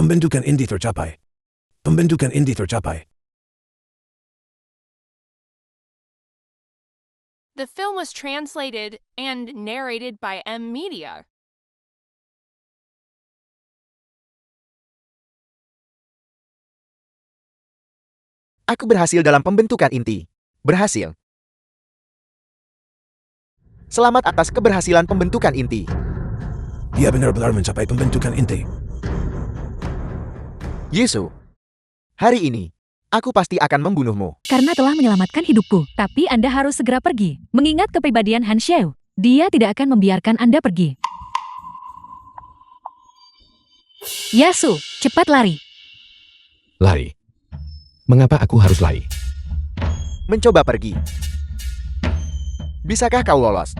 Pembentukan inti tercapai. Pembentukan inti tercapai. The film was translated and narrated by M Media. Aku berhasil dalam pembentukan inti. Berhasil. Selamat atas keberhasilan pembentukan inti. Dia benar-benar mencapai pembentukan inti. Yesu, hari ini, aku pasti akan membunuhmu. Karena telah menyelamatkan hidupku. Tapi Anda harus segera pergi. Mengingat kepribadian Han Xiao, dia tidak akan membiarkan Anda pergi. Yasu, cepat lari. Lari. Mengapa aku harus lari? Mencoba pergi. Bisakah kau lolos?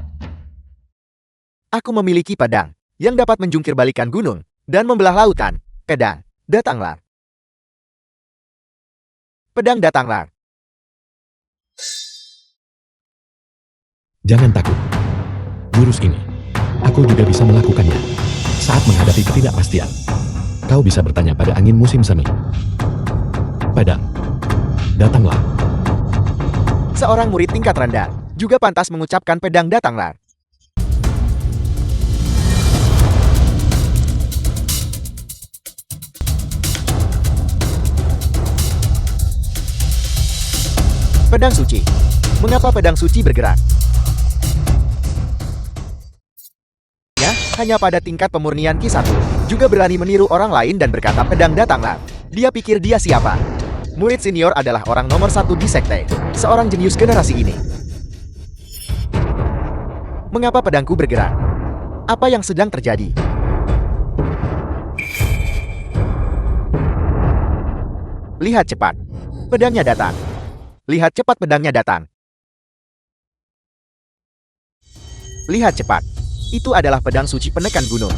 Aku memiliki pedang yang dapat menjungkir balikan gunung dan membelah lautan. Pedang, datanglah. Pedang, datanglah. Jangan takut. Jurus ini, aku juga bisa melakukannya. Saat menghadapi ketidakpastian, kau bisa bertanya pada angin musim semi. Pedang, datanglah. Seorang murid tingkat rendah juga pantas mengucapkan pedang, datanglah. Pedang suci. Mengapa pedang suci bergerak? Ya, hanya pada tingkat pemurnian Ki 1, juga berani meniru orang lain dan berkata pedang, datanglah. Dia pikir dia siapa? Murid senior adalah orang nomor 1 di sekte, seorang jenius generasi ini. Mengapa pedangku bergerak? Apa yang sedang terjadi? Lihat cepat. Pedangnya datang. Lihat cepat, pedangnya datang. Lihat cepat. Itu adalah pedang suci penekan gunung.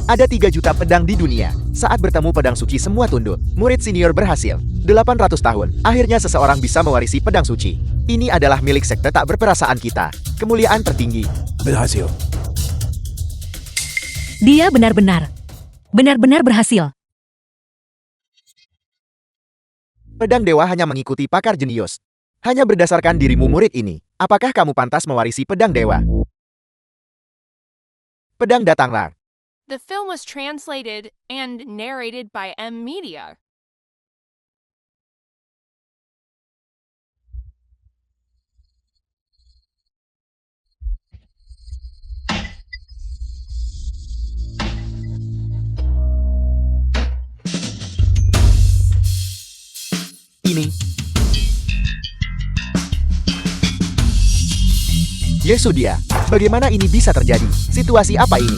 Ada 3 juta pedang di dunia. Saat bertemu pedang suci semua tunduk. Murid senior berhasil. 800 tahun. Akhirnya seseorang bisa mewarisi pedang suci. Ini adalah milik sekte tak berperasaan kita. Kemuliaan tertinggi. Berhasil. Dia benar-benar berhasil. Pedang dewa hanya mengikuti pakar jenius. Hanya berdasarkan dirimu murid ini. Apakah kamu pantas mewarisi pedang dewa? Pedang, datanglah. The film was translated and narrated by M Media. Ini. Yesus dia. Bagaimana ini bisa terjadi? Situasi apa ini?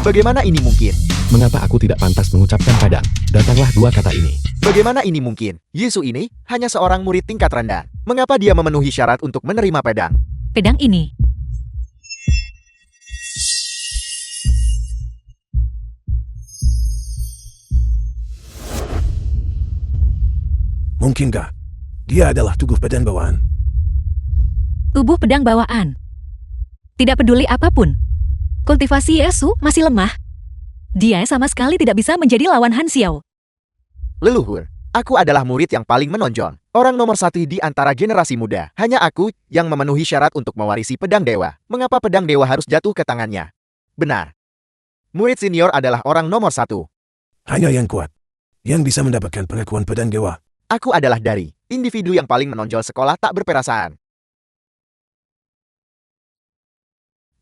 Bagaimana ini mungkin? Mengapa aku tidak pantas mengucapkan pedang? Datanglah, 2 kata ini. Bagaimana ini mungkin? Yesus ini hanya seorang murid tingkat rendah. Mengapa dia memenuhi syarat untuk menerima pedang? Pedang ini. Mungkinkah dia adalah tubuh pedang bawaan? Tubuh pedang bawaan. Tidak peduli apapun. Kultivasi Yesu masih lemah. Dia sama sekali tidak bisa menjadi lawan Han Xiao. Leluhur, aku adalah murid yang paling menonjol. Orang nomor 1 di antara generasi muda. Hanya aku yang memenuhi syarat untuk mewarisi pedang dewa. Mengapa pedang dewa harus jatuh ke tangannya? Benar. Murid senior adalah orang nomor 1. Hanya yang kuat yang bisa mendapatkan pengakuan pedang dewa. Aku adalah dari individu yang paling menonjol sekolah tak berperasaan.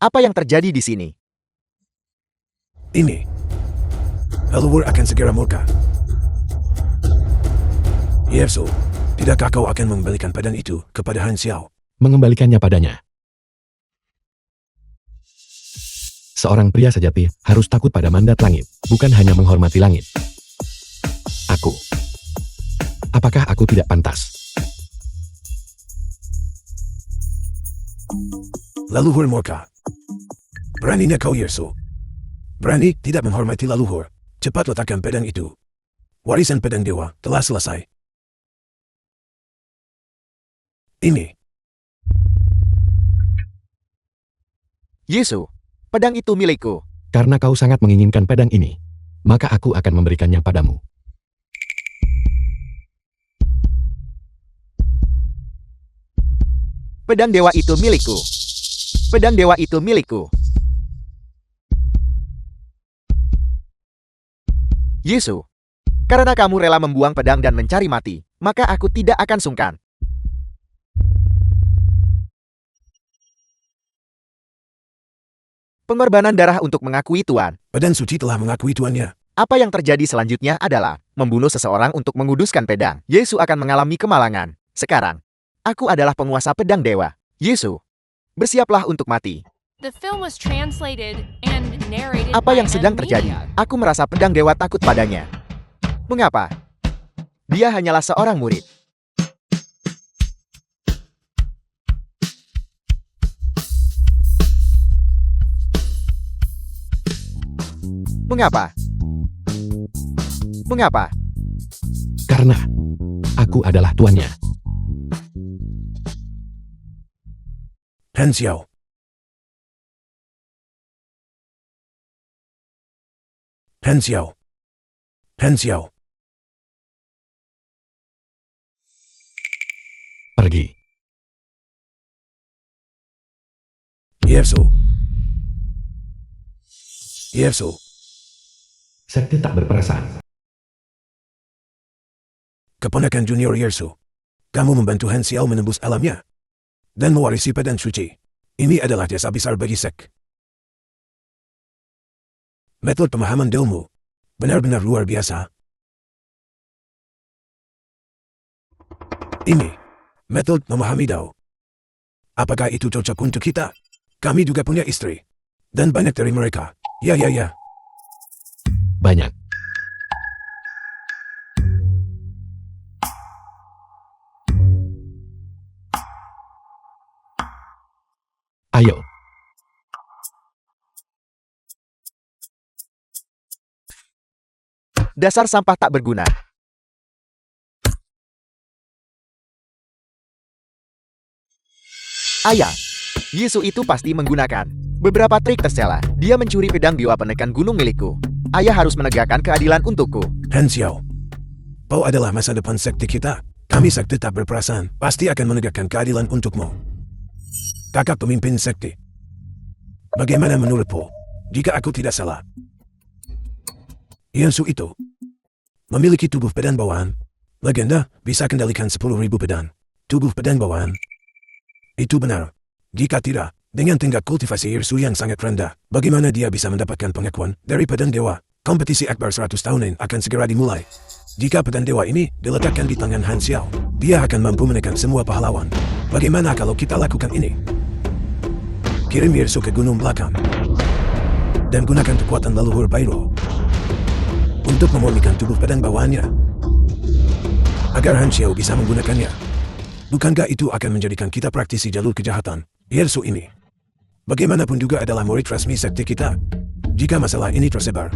Apa yang terjadi di sini? Ini. Leluhur akan segera murka. Yesu, tidakkah kau akan mengembalikan pedang itu kepada Han Xiao? Mengembalikannya padanya. Seorang pria sejati harus takut pada mandat langit, bukan hanya menghormati langit. Aku. Apakah aku tidak pantas? Leluhur murka. Beraninya kau, Yesu. Berani tidak menghormati leluhur. Cepat letakkan pedang itu. Warisan pedang dewa telah selesai. Ini. Yesu, pedang itu milikku. Karena kau sangat menginginkan pedang ini. maka aku akan memberikannya padamu. Pedang dewa itu milikku. Pedang dewa itu milikku. Yesu, karena kamu rela membuang pedang dan mencari mati, maka aku tidak akan sungkan. Pengorbanan darah untuk mengakui Tuhan. Pedang suci telah mengakui tuannya. Apa yang terjadi selanjutnya adalah membunuh seseorang untuk menguduskan pedang. Yesu akan mengalami kemalangan. Sekarang, aku adalah penguasa pedang dewa. Yesu, bersiaplah untuk mati. The film was translated and narrated Apa by yang sedang M terjadi? Media. Aku merasa pedang dewa takut padanya. Mengapa? Dia hanyalah seorang murid. Mengapa? Mengapa? Karena aku adalah tuannya. Han Xiao. Han Xiao. Han Xiao. Pergi. Yesu. Yesu. Sekte tak berperasaan. Keponakan junior Yesu. Kamu membantu Han Xiao menembus alamnya. Dan mewarisi pedang suci. Ini adalah jasa besar bagi sek. Metode pemahaman ilmu. Benar-benar luar biasa. Ini. Metode memahami Dao. Apakah itu cocok untuk kita? Kami juga punya istri. Dan banyak dari mereka. Ya. Banyak. Ayo. Dasar sampah tak berguna. Ayah, Yesu itu pasti menggunakan beberapa trik tercela. Dia mencuri pedang dewa penekan gunung milikku. Ayah harus menegakkan keadilan untukku. Han Xiao. Kau adalah masa depan sekte kita. Kami sekte tak berperasaan. Pasti akan menegakkan keadilan untukmu. Kakak pemimpin sekte. Bagaimana menurutmu? Jika aku tidak salah. Yesu itu memiliki tubuh pedang bawaan. Legenda bisa kendalikan 10.000 pedang. Tubuh pedang bawaan. Itu benar. Jika tidak, dengan tingkat kultivasi Yesu yang sangat rendah, bagaimana dia bisa mendapatkan pengakuan dari pedang dewa? Kompetisi Akbar 100 tahunan akan segera dimulai. Jika pedang dewa ini diletakkan di tangan Han Xiao, dia akan mampu menekan semua pahlawan. Bagaimana kalau kita lakukan ini? Kirim Yesu ke gunung belakang. Dan gunakan kekuatan leluhur Bairo untuk memurnikan tubuh pedang bawaannya. Agar Han Xiao bisa menggunakannya. Bukankah itu akan menjadikan kita praktisi jalur kejahatan? Yesu ini, bagaimanapun juga adalah murid resmi sekte kita. Jika masalah ini tersebar,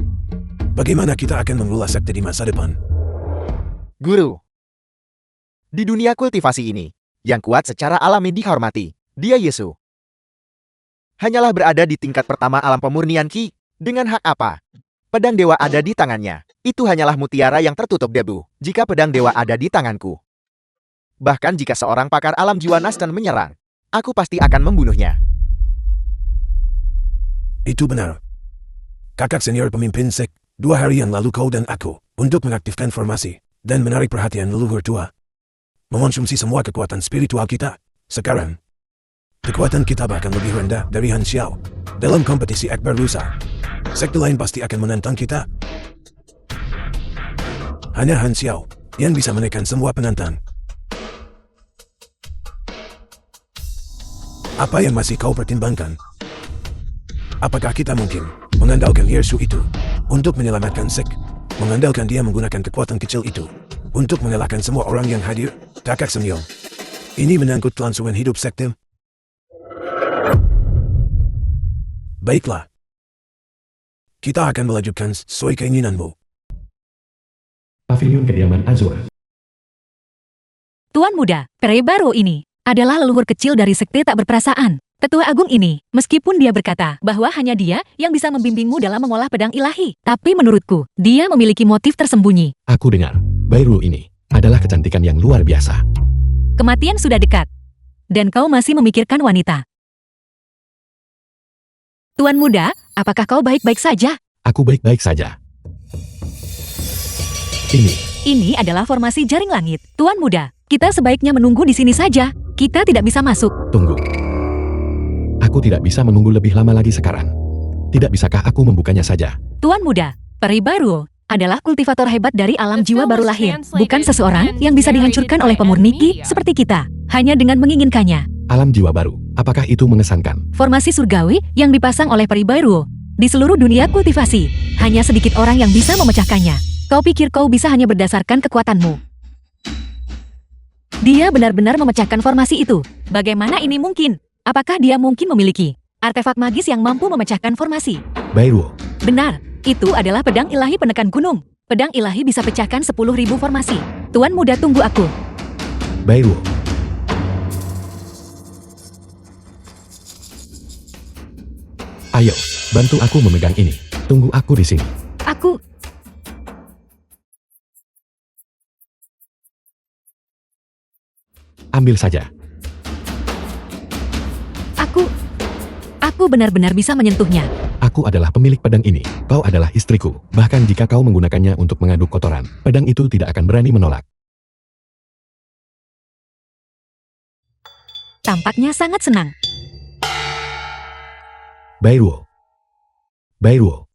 bagaimana kita akan mengelola sekte di masa depan? Guru, di dunia kultivasi ini, yang kuat secara alami dihormati, dia Yesu. Hanyalah berada di tingkat pertama alam pemurnian Ki. Dengan hak apa? Pedang dewa ada di tangannya. Itu hanyalah mutiara yang tertutup debu. Jika pedang dewa ada di tanganku. Bahkan jika seorang pakar alam jiwa Nastan menyerang, aku pasti akan membunuhnya. Itu benar. Kakak senior pemimpin sek, 2 hari yang lalu kau dan aku, untuk mengaktifkan formasi, dan menarik perhatian leluhur tua. Mengonsumsi semua kekuatan spiritual kita. Sekarang, kekuatan kita bahkan lebih rendah dari Han Xiao. Dalam kompetisi Akbar lusa, sekte lain pasti akan menantang kita. Hanya Han Xiao yang bisa menekan semua penantang. Apa yang masih kau pertimbangkan? Apakah kita mungkin mengandalkan Yesu itu untuk menyelamatkan sek? Mengandalkan dia menggunakan kekuatan kecil itu untuk mengalahkan semua orang yang hadir? Kakak senior, ini menyangkut kelangsungan hidup sekte. Baiklah. Kita akan melanjutkan sesuai keinginanmu. Pavilion kediaman Azura. Tuan muda, peri baru ini. adalah leluhur kecil dari sekte tak berperasaan. Ketua Agung ini, meskipun dia berkata bahwa hanya dia yang bisa membimbingmu dalam mengolah pedang ilahi, tapi menurutku, dia memiliki motif tersembunyi. Aku dengar, Bairu ini adalah kecantikan yang luar biasa. Kematian sudah dekat. Dan kau masih memikirkan wanita. Tuan muda, apakah kau baik-baik saja? Aku baik-baik saja. Ini adalah formasi jaring langit. Tuan muda, kita sebaiknya menunggu di sini saja. Kita tidak bisa masuk. Tunggu. Aku tidak bisa menunggu lebih lama lagi sekarang. Tidak bisakah aku membukanya saja? Tuan muda, peri baru adalah kultivator hebat dari alam The jiwa film baru was lahir. translated Bukan seseorang and yang bisa narrated dihancurkan by oleh pemurniki M-Media. seperti kita. Hanya dengan menginginkannya. Alam jiwa baru, apakah itu mengesankan? Formasi surgawi yang dipasang oleh peri baru. Di seluruh dunia kultivasi, hanya sedikit orang yang bisa memecahkannya. Kau pikir kau bisa hanya berdasarkan kekuatanmu. Dia benar-benar memecahkan formasi itu. Bagaimana ini mungkin? Apakah dia mungkin memiliki artefak magis yang mampu memecahkan formasi? Bairu, Benar, itu adalah pedang ilahi penekan gunung. Pedang ilahi bisa pecahkan 10.000 formasi. Tuan muda, tunggu aku. Bairu. Ayo, bantu aku memegang ini. Tunggu aku di sini. Aku... Ambil saja. Aku benar-benar bisa menyentuhnya. Aku adalah pemilik pedang ini. Kau adalah istriku. Bahkan jika kau menggunakannya untuk mengaduk kotoran, pedang itu tidak akan berani menolak. Tampaknya sangat senang. Bairu. Bairu.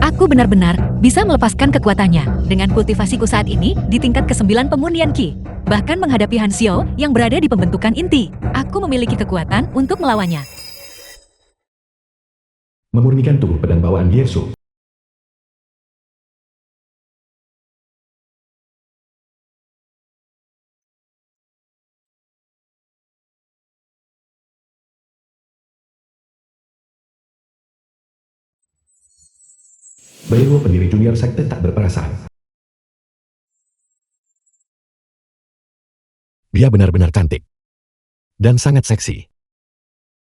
Aku benar-benar bisa melepaskan kekuatannya. Dengan kultivasiku saat ini di tingkat ke-9 pemurnian Qi. Bahkan menghadapi Han Xiao yang berada di pembentukan inti. Aku memiliki kekuatan untuk melawannya. Memurnikan tubuh pedang bawaan Yesu. Bairu pendiri junior sekte tak berperasaan. Dia benar-benar cantik. Dan sangat seksi.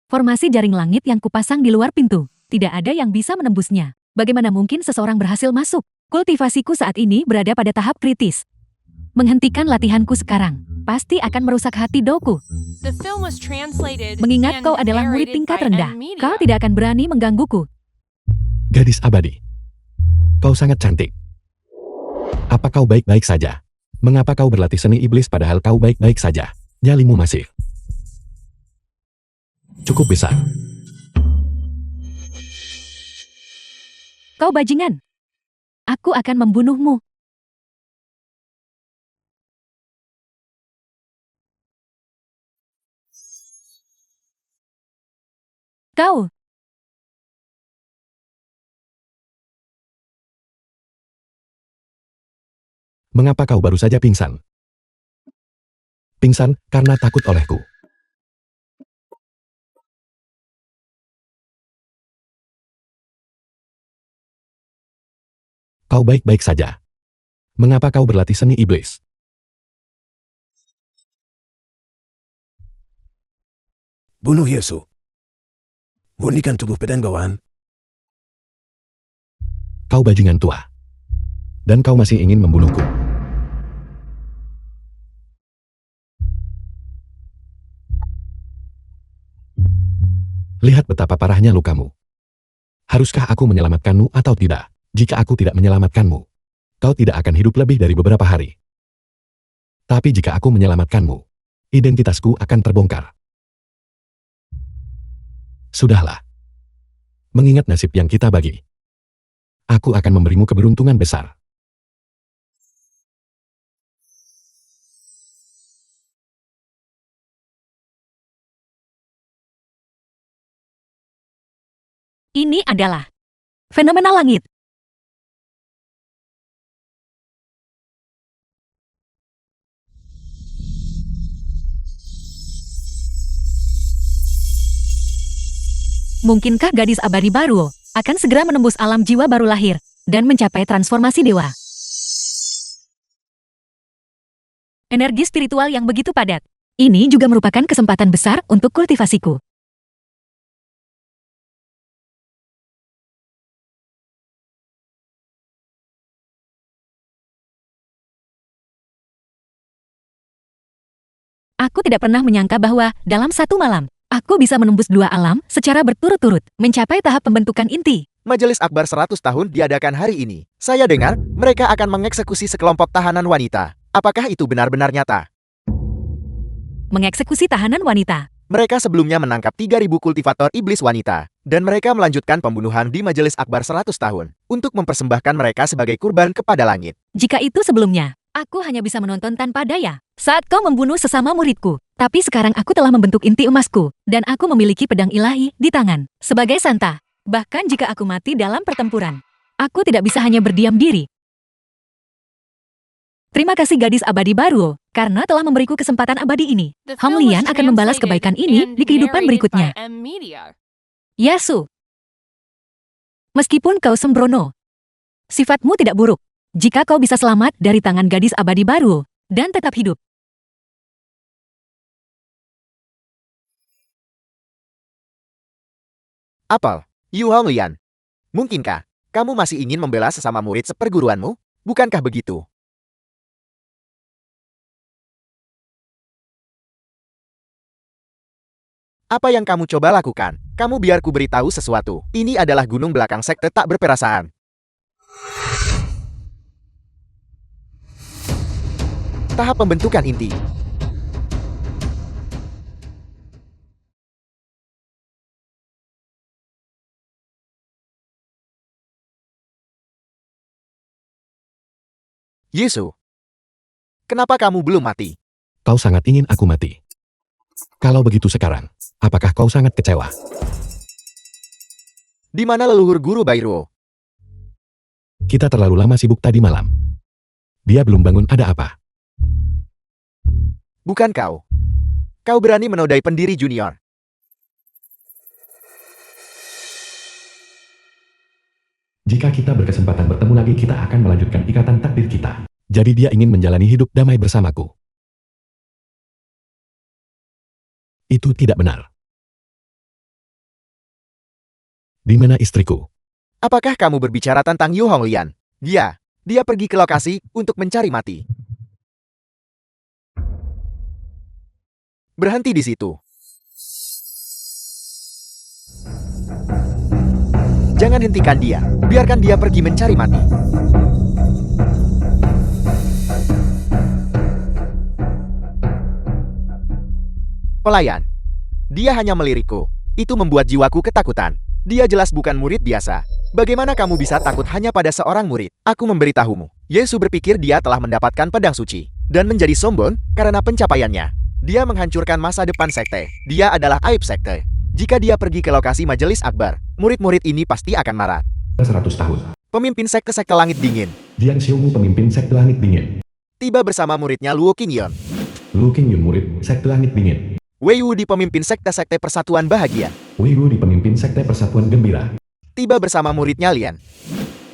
Formasi jaring langit yang kupasang di luar pintu. Tidak ada yang bisa menembusnya. Bagaimana mungkin seseorang berhasil masuk? Kultivasiku saat ini berada pada tahap kritis. Menghentikan latihanku sekarang pasti akan merusak hati Doku. The film was translated Mengingat and kau adalah murid narrated tingkat by rendah, M-Media. kau tidak akan berani menggangguku. Gadis abadi. Kau sangat cantik. Apa kau baik-baik saja? Mengapa kau berlatih seni iblis padahal kau baik-baik saja? Nyalimu masih cukup besar. Kau bajingan. Aku akan membunuhmu. Kau. Mengapa kau baru saja pingsan? Pingsan karena takut olehku. Kau baik-baik saja. Mengapa kau berlatih seni iblis? Bunuh Yesu. Murnikan tubuh pedang bawaan. Kau bajingan tua. Dan kau masih ingin membunuhku. Lihat betapa parahnya lukamu. Haruskah aku menyelamatkanmu atau tidak? Jika aku tidak menyelamatkanmu, kau tidak akan hidup lebih dari beberapa hari. Tapi jika aku menyelamatkanmu, identitasku akan terbongkar. Sudahlah. Mengingat nasib yang kita bagi, aku akan memberimu keberuntungan besar. Ini adalah fenomena langit. Mungkinkah gadis abadi baru akan segera menembus alam jiwa baru lahir dan mencapai transformasi dewa? Energi spiritual yang begitu padat. Ini juga merupakan kesempatan besar untuk kultivasiku. Aku tidak pernah menyangka bahwa dalam satu malam, aku bisa menembus 2 alam secara berturut-turut, mencapai tahap pembentukan inti. Majelis Akbar 100 tahun diadakan hari ini. Saya dengar mereka akan mengeksekusi sekelompok tahanan wanita. Apakah itu benar-benar nyata? Mengeksekusi tahanan wanita. Mereka sebelumnya menangkap 3.000 kultivator iblis wanita, dan mereka melanjutkan pembunuhan di Majelis Akbar 100 tahun untuk mempersembahkan mereka sebagai kurban kepada langit. Jika itu sebelumnya, aku hanya bisa menonton tanpa daya saat kau membunuh sesama muridku. Tapi sekarang aku telah membentuk inti emasku, dan aku memiliki pedang ilahi di tangan. Sebagai Santa, bahkan jika aku mati dalam pertempuran, aku tidak bisa hanya berdiam diri. Terima kasih gadis abadi baru, karena telah memberiku kesempatan abadi ini. The Hong film was Lian akan membalas translated kebaikan ini and di kehidupan narrated berikutnya. by M-Media. Yasu. Meskipun kau sembrono, sifatmu tidak buruk. Jika kau bisa selamat dari tangan gadis abadi baru, dan tetap hidup. Apel, Yu Honglian. Mungkinkah kamu masih ingin membela sesama murid seperguruanmu? Bukankah begitu? Apa yang kamu coba lakukan? Kamu biar ku beritahu sesuatu. Ini adalah gunung belakang sekte tak berperasaan. Tahap pembentukan inti. Yesu, kenapa kamu belum mati? Kau sangat ingin aku mati. Kalau begitu sekarang, apakah kau sangat kecewa? Di mana leluhur guru Bairuo? Kita terlalu lama sibuk tadi malam. Dia belum bangun, ada apa? Bukan kau. Kau berani menodai pendiri junior. Jika kita berkesempatan bertemu lagi, kita akan melanjutkan ikatan takdir kita. Jadi dia ingin menjalani hidup damai bersamaku. Itu tidak benar. Di mana istriku? Apakah kamu berbicara tentang Yu Honglian? Dia pergi ke lokasi untuk mencari mati. Berhenti di situ. Jangan hentikan dia. Biarkan dia pergi mencari mati. Pelayan. Dia hanya melirikku. Itu membuat jiwaku ketakutan. Dia jelas bukan murid biasa. Bagaimana kamu bisa takut hanya pada seorang murid? Aku memberitahumu. Yesu berpikir dia telah mendapatkan pedang suci dan menjadi sombong karena pencapaiannya. Dia menghancurkan masa depan sekte. Dia adalah aib sekte. Jika dia pergi ke lokasi Majelis Akbar, murid-murid ini pasti akan marah. 100 tahun. Pemimpin sekte-sekte langit dingin Jiang Xiongmu pemimpin sekte langit dingin. tiba bersama muridnya Luo Qingyan. Lu Qingyun murid sekte langit dingin. Wei Wu di pemimpin sekte-sekte persatuan bahagia. Wei Wu di pemimpin sekte persatuan gembira. Tiba bersama muridnya Lian.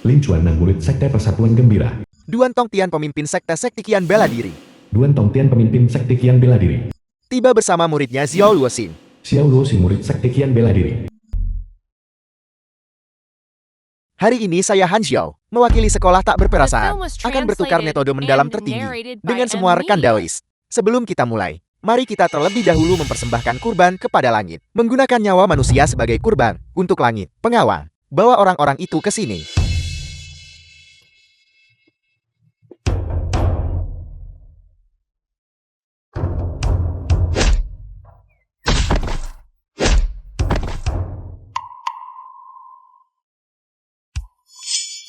Lin Chuan dan murid sekte persatuan gembira. Duan Tongtian pemimpin sekte-sekte Kian bela diri. Duan Tongtian pemimpin sekte Qian bela diri. Tiba bersama muridnya Xiao Luoxin. Xiao Luo si murid sekte Qian bela diri. Hari ini saya Han Xiao, mewakili sekolah tak berperasaan, The film was akan bertukar translated metode mendalam and tertinggi narrated by dengan semua rekan M-Media. Daois. Sebelum kita mulai, mari kita terlebih dahulu mempersembahkan kurban kepada langit. Menggunakan nyawa manusia sebagai kurban untuk langit. Pengawal, bawa orang-orang itu ke sini.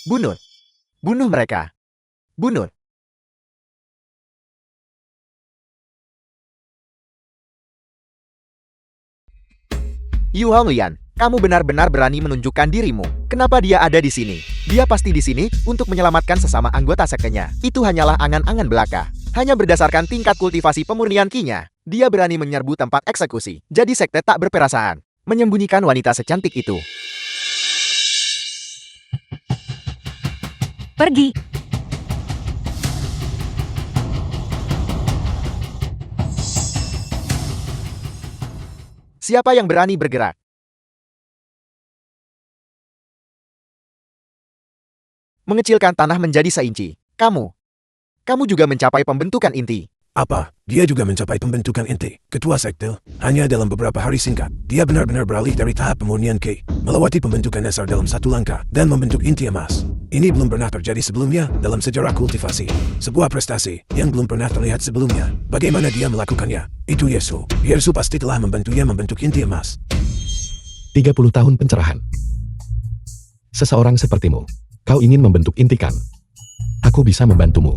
Bunuh. Bunuh mereka. Bunuh. Yu Honglian, kamu benar-benar berani menunjukkan dirimu. Kenapa dia ada di sini? Dia pasti di sini untuk menyelamatkan sesama anggota sektenya. Itu hanyalah angan-angan belaka. Hanya berdasarkan tingkat kultivasi pemurnian Ki-nya, dia berani menyerbu tempat eksekusi. Jadi sekte tak berperasaan. menyembunyikan wanita secantik itu. Pergi. Siapa yang berani bergerak? Mengecilkan tanah menjadi seinci. Kamu juga mencapai pembentukan inti. Apa? Dia juga mencapai pembentukan inti. Ketua sekte, hanya dalam beberapa hari singkat, dia benar-benar beralih dari tahap pemurnian ke melewati pembentukan dasar dalam satu langkah dan membentuk inti emas. Ini belum pernah terjadi sebelumnya dalam sejarah kultivasi. Sebuah prestasi yang belum pernah terlihat sebelumnya. Bagaimana dia melakukannya? Itu Yesu. Yesu pasti telah membantunya membentuk inti emas. 30 tahun pencerahan. Seseorang sepertimu, kau ingin membentuk inti kan? Aku bisa membantumu.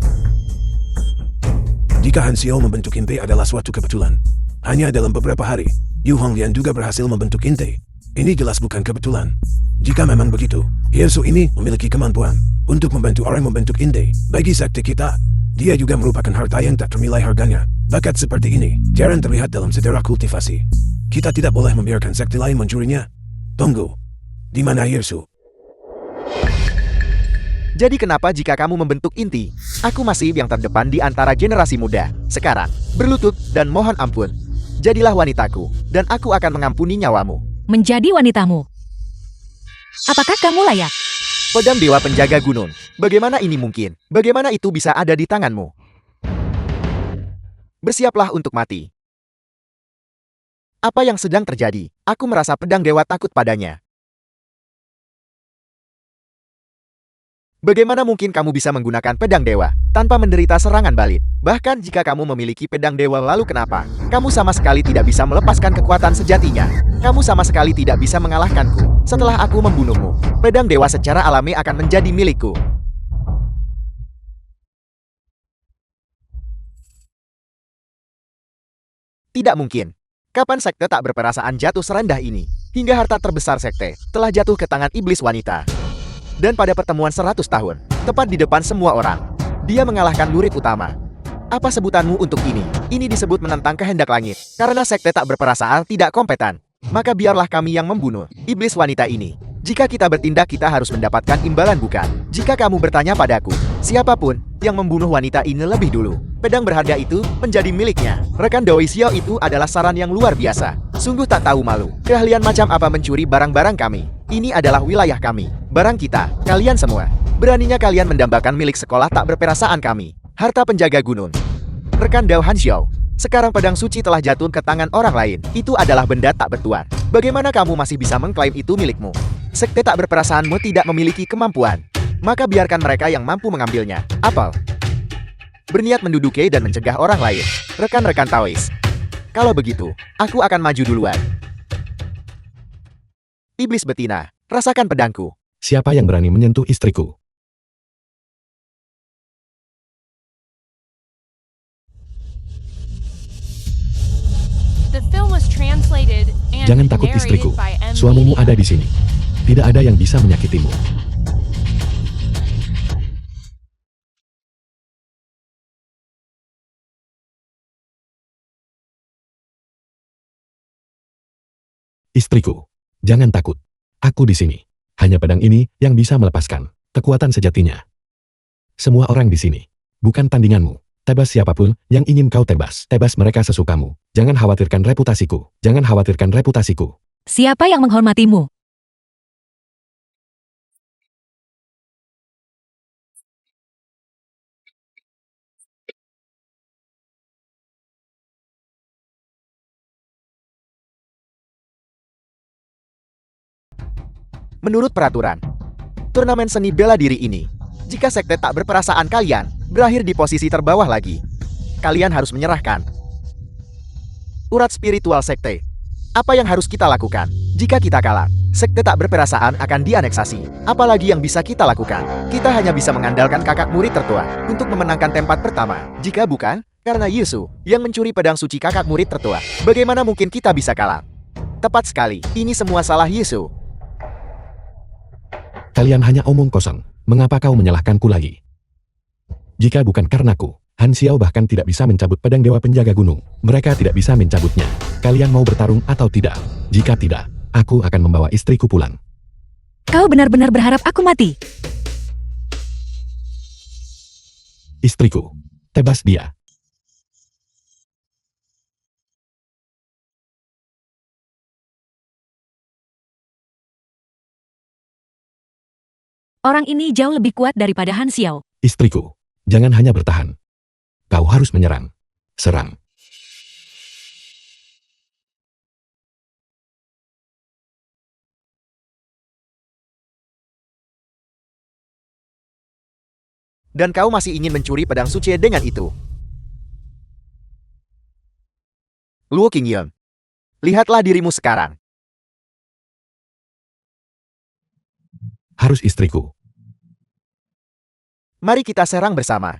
Jika Han Xiao membentuk inti adalah suatu kebetulan, hanya dalam beberapa hari, Yu Honglian juga berhasil membentuk inti. Ini jelas bukan kebetulan. Jika memang begitu, Yesu ini memiliki kemampuan untuk membantu orang membentuk inti. Bagi sekte kita, dia juga merupakan harta yang tak ternilai harganya. Bakat seperti ini jarang terlihat dalam sejarah kultivasi. Kita tidak boleh membiarkan sekte lain mencurinya. Tunggu, di mana Yesu? Jadi kenapa jika kamu membentuk inti, aku masih yang terdepan di antara generasi muda? Sekarang, berlutut dan mohon ampun. Jadilah wanitaku, dan aku akan mengampuni nyawamu. Menjadi wanitamu. Apakah kamu layak? Pedang Dewa Penjaga Gunung. Bagaimana ini mungkin? Bagaimana itu bisa ada di tanganmu? Bersiaplah untuk mati. Apa yang sedang terjadi? Aku merasa pedang dewa takut padanya. Bagaimana mungkin kamu bisa menggunakan pedang dewa tanpa menderita serangan balik? Bahkan jika kamu memiliki pedang dewa lalu kenapa? Kamu sama sekali tidak bisa melepaskan kekuatan sejatinya. Kamu sama sekali tidak bisa mengalahkanku. Setelah aku membunuhmu, pedang dewa secara alami akan menjadi milikku. Tidak mungkin. Kapan sekte tak berperasaan jatuh serendah ini? Hingga harta terbesar sekte telah jatuh ke tangan iblis wanita. Dan pada pertemuan 100 tahun, tepat di depan semua orang, dia mengalahkan murid utama. Apa sebutanmu untuk ini? Ini disebut menentang kehendak langit. Karena sekte tak berperasaan tidak kompeten, maka biarlah kami yang membunuh iblis wanita ini. Jika kita bertindak, kita harus mendapatkan imbalan bukan? Jika kamu bertanya padaku, siapapun yang membunuh wanita ini lebih dulu, pedang berharga itu menjadi miliknya. Rekan Doi Xiao itu adalah saran yang luar biasa. Sungguh tak tahu malu. Keahlian macam apa mencuri barang-barang kami? Ini adalah wilayah kami. Barang kita, kalian semua. Beraninya kalian mendambakan milik sekolah tak berperasaan kami. Harta penjaga gunung. Rekan Dao Han Xiao. Sekarang pedang suci telah jatuh ke tangan orang lain. Itu adalah benda tak bertuan. Bagaimana kamu masih bisa mengklaim itu milikmu? Sekte tak berperasaanmu tidak memiliki kemampuan. Maka biarkan mereka yang mampu mengambilnya. Apel. Berniat menduduki dan mencegah orang lain. Rekan-rekan Taois. Kalau begitu, aku akan maju duluan. Iblis betina, rasakan pedangku. Siapa yang berani menyentuh istriku? The film was translated and Jangan takut narrated istriku. by M. Suamimu Media. ada di sini. Tidak ada yang bisa menyakitimu. Istriku, jangan takut. Aku di sini. Hanya pedang ini yang bisa melepaskan kekuatan sejatinya. Semua orang di sini. Bukan tandinganmu. Tebas siapapun yang ingin kau tebas. Tebas mereka sesukamu. Jangan khawatirkan reputasiku. Jangan khawatirkan reputasiku. Siapa yang menghormatimu? Menurut peraturan, turnamen seni bela diri ini, jika sekte tak berperasaan kalian berakhir di posisi terbawah lagi, kalian harus menyerahkan urat spiritual sekte. Apa yang harus kita lakukan? Jika kita kalah, sekte tak berperasaan akan dianeksasi. Apalagi yang bisa kita lakukan? Kita hanya bisa mengandalkan kakak murid tertua untuk memenangkan tempat pertama. Jika bukan, karena Yesu yang mencuri pedang suci kakak murid tertua, bagaimana mungkin kita bisa kalah? Tepat sekali, ini semua salah Yesu. Kalian hanya omong kosong. Mengapa kau menyalahkanku lagi? Jika bukan karenaku, Han Xiao bahkan tidak bisa mencabut pedang dewa penjaga gunung. Mereka tidak bisa mencabutnya. Kalian mau bertarung atau tidak? Jika tidak, Aku akan membawa istriku pulang. Kau benar-benar berharap aku mati? Istriku, tebas dia. Orang ini jauh lebih kuat daripada Han Xiao. Istriku, jangan hanya bertahan. Kau harus menyerang. Serang. Dan kau masih ingin mencuri pedang suci dengan itu. Luo Qingyan, lihatlah dirimu sekarang. Harus istriku. Mari kita serang bersama.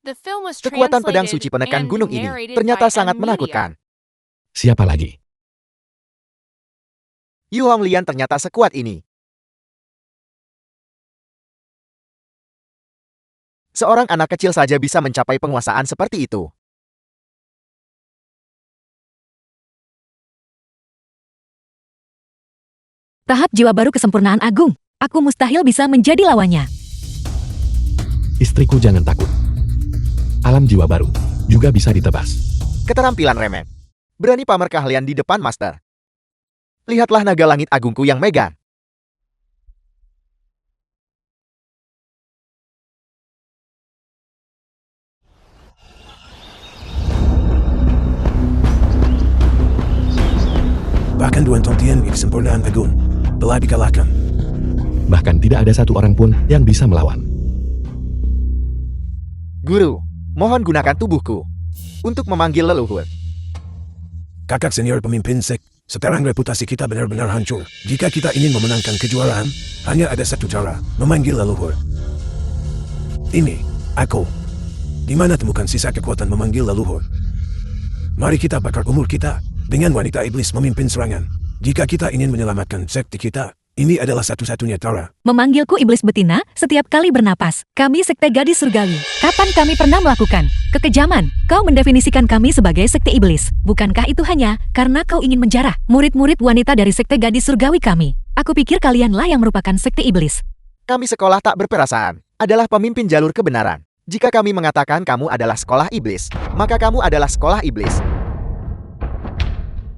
The film was Kekuatan pedang suci translated penekan and gunung ini narrated ternyata by sangat M Media. menakutkan. Siapa lagi? Yu Honglian ternyata sekuat ini. Seorang anak kecil saja bisa mencapai penguasaan seperti itu. Tahap jiwa baru kesempurnaan agung. Aku mustahil bisa menjadi lawannya. Istriku jangan takut. Alam jiwa baru juga bisa ditebas. Keterampilan remeh. Berani pamer keahlian di depan master. Lihatlah naga langit agungku yang megah. Bahkan Duan Tongtian kesempurnaan agung. Telah dikalahkan. Bahkan tidak ada satu orang pun yang bisa melawan. Guru, mohon gunakan tubuhku untuk memanggil leluhur. Kakak senior pemimpin sek, sekarang reputasi kita benar-benar hancur. Jika kita ingin memenangkan kejuaraan, hanya ada satu cara, memanggil leluhur. Ini, aku. Di mana temukan sisa kekuatan memanggil leluhur? Mari kita bakar umur kita, dengan wanita iblis memimpin serangan. Jika kita ingin menyelamatkan sekte kita, ini adalah satu-satunya cara. Memanggilku iblis betina setiap kali bernapas. Kami sekte gadis surgawi. Kapan kami pernah melakukan kekejaman? Kau mendefinisikan kami sebagai sekte iblis. Bukankah itu hanya karena kau ingin menjarah murid-murid wanita dari sekte gadis surgawi kami? Aku pikir kalianlah yang merupakan sekte iblis. Kami sekolah tak berperasaan, adalah pemimpin jalur kebenaran. Jika kami mengatakan kamu adalah sekolah iblis, maka kamu adalah sekolah iblis.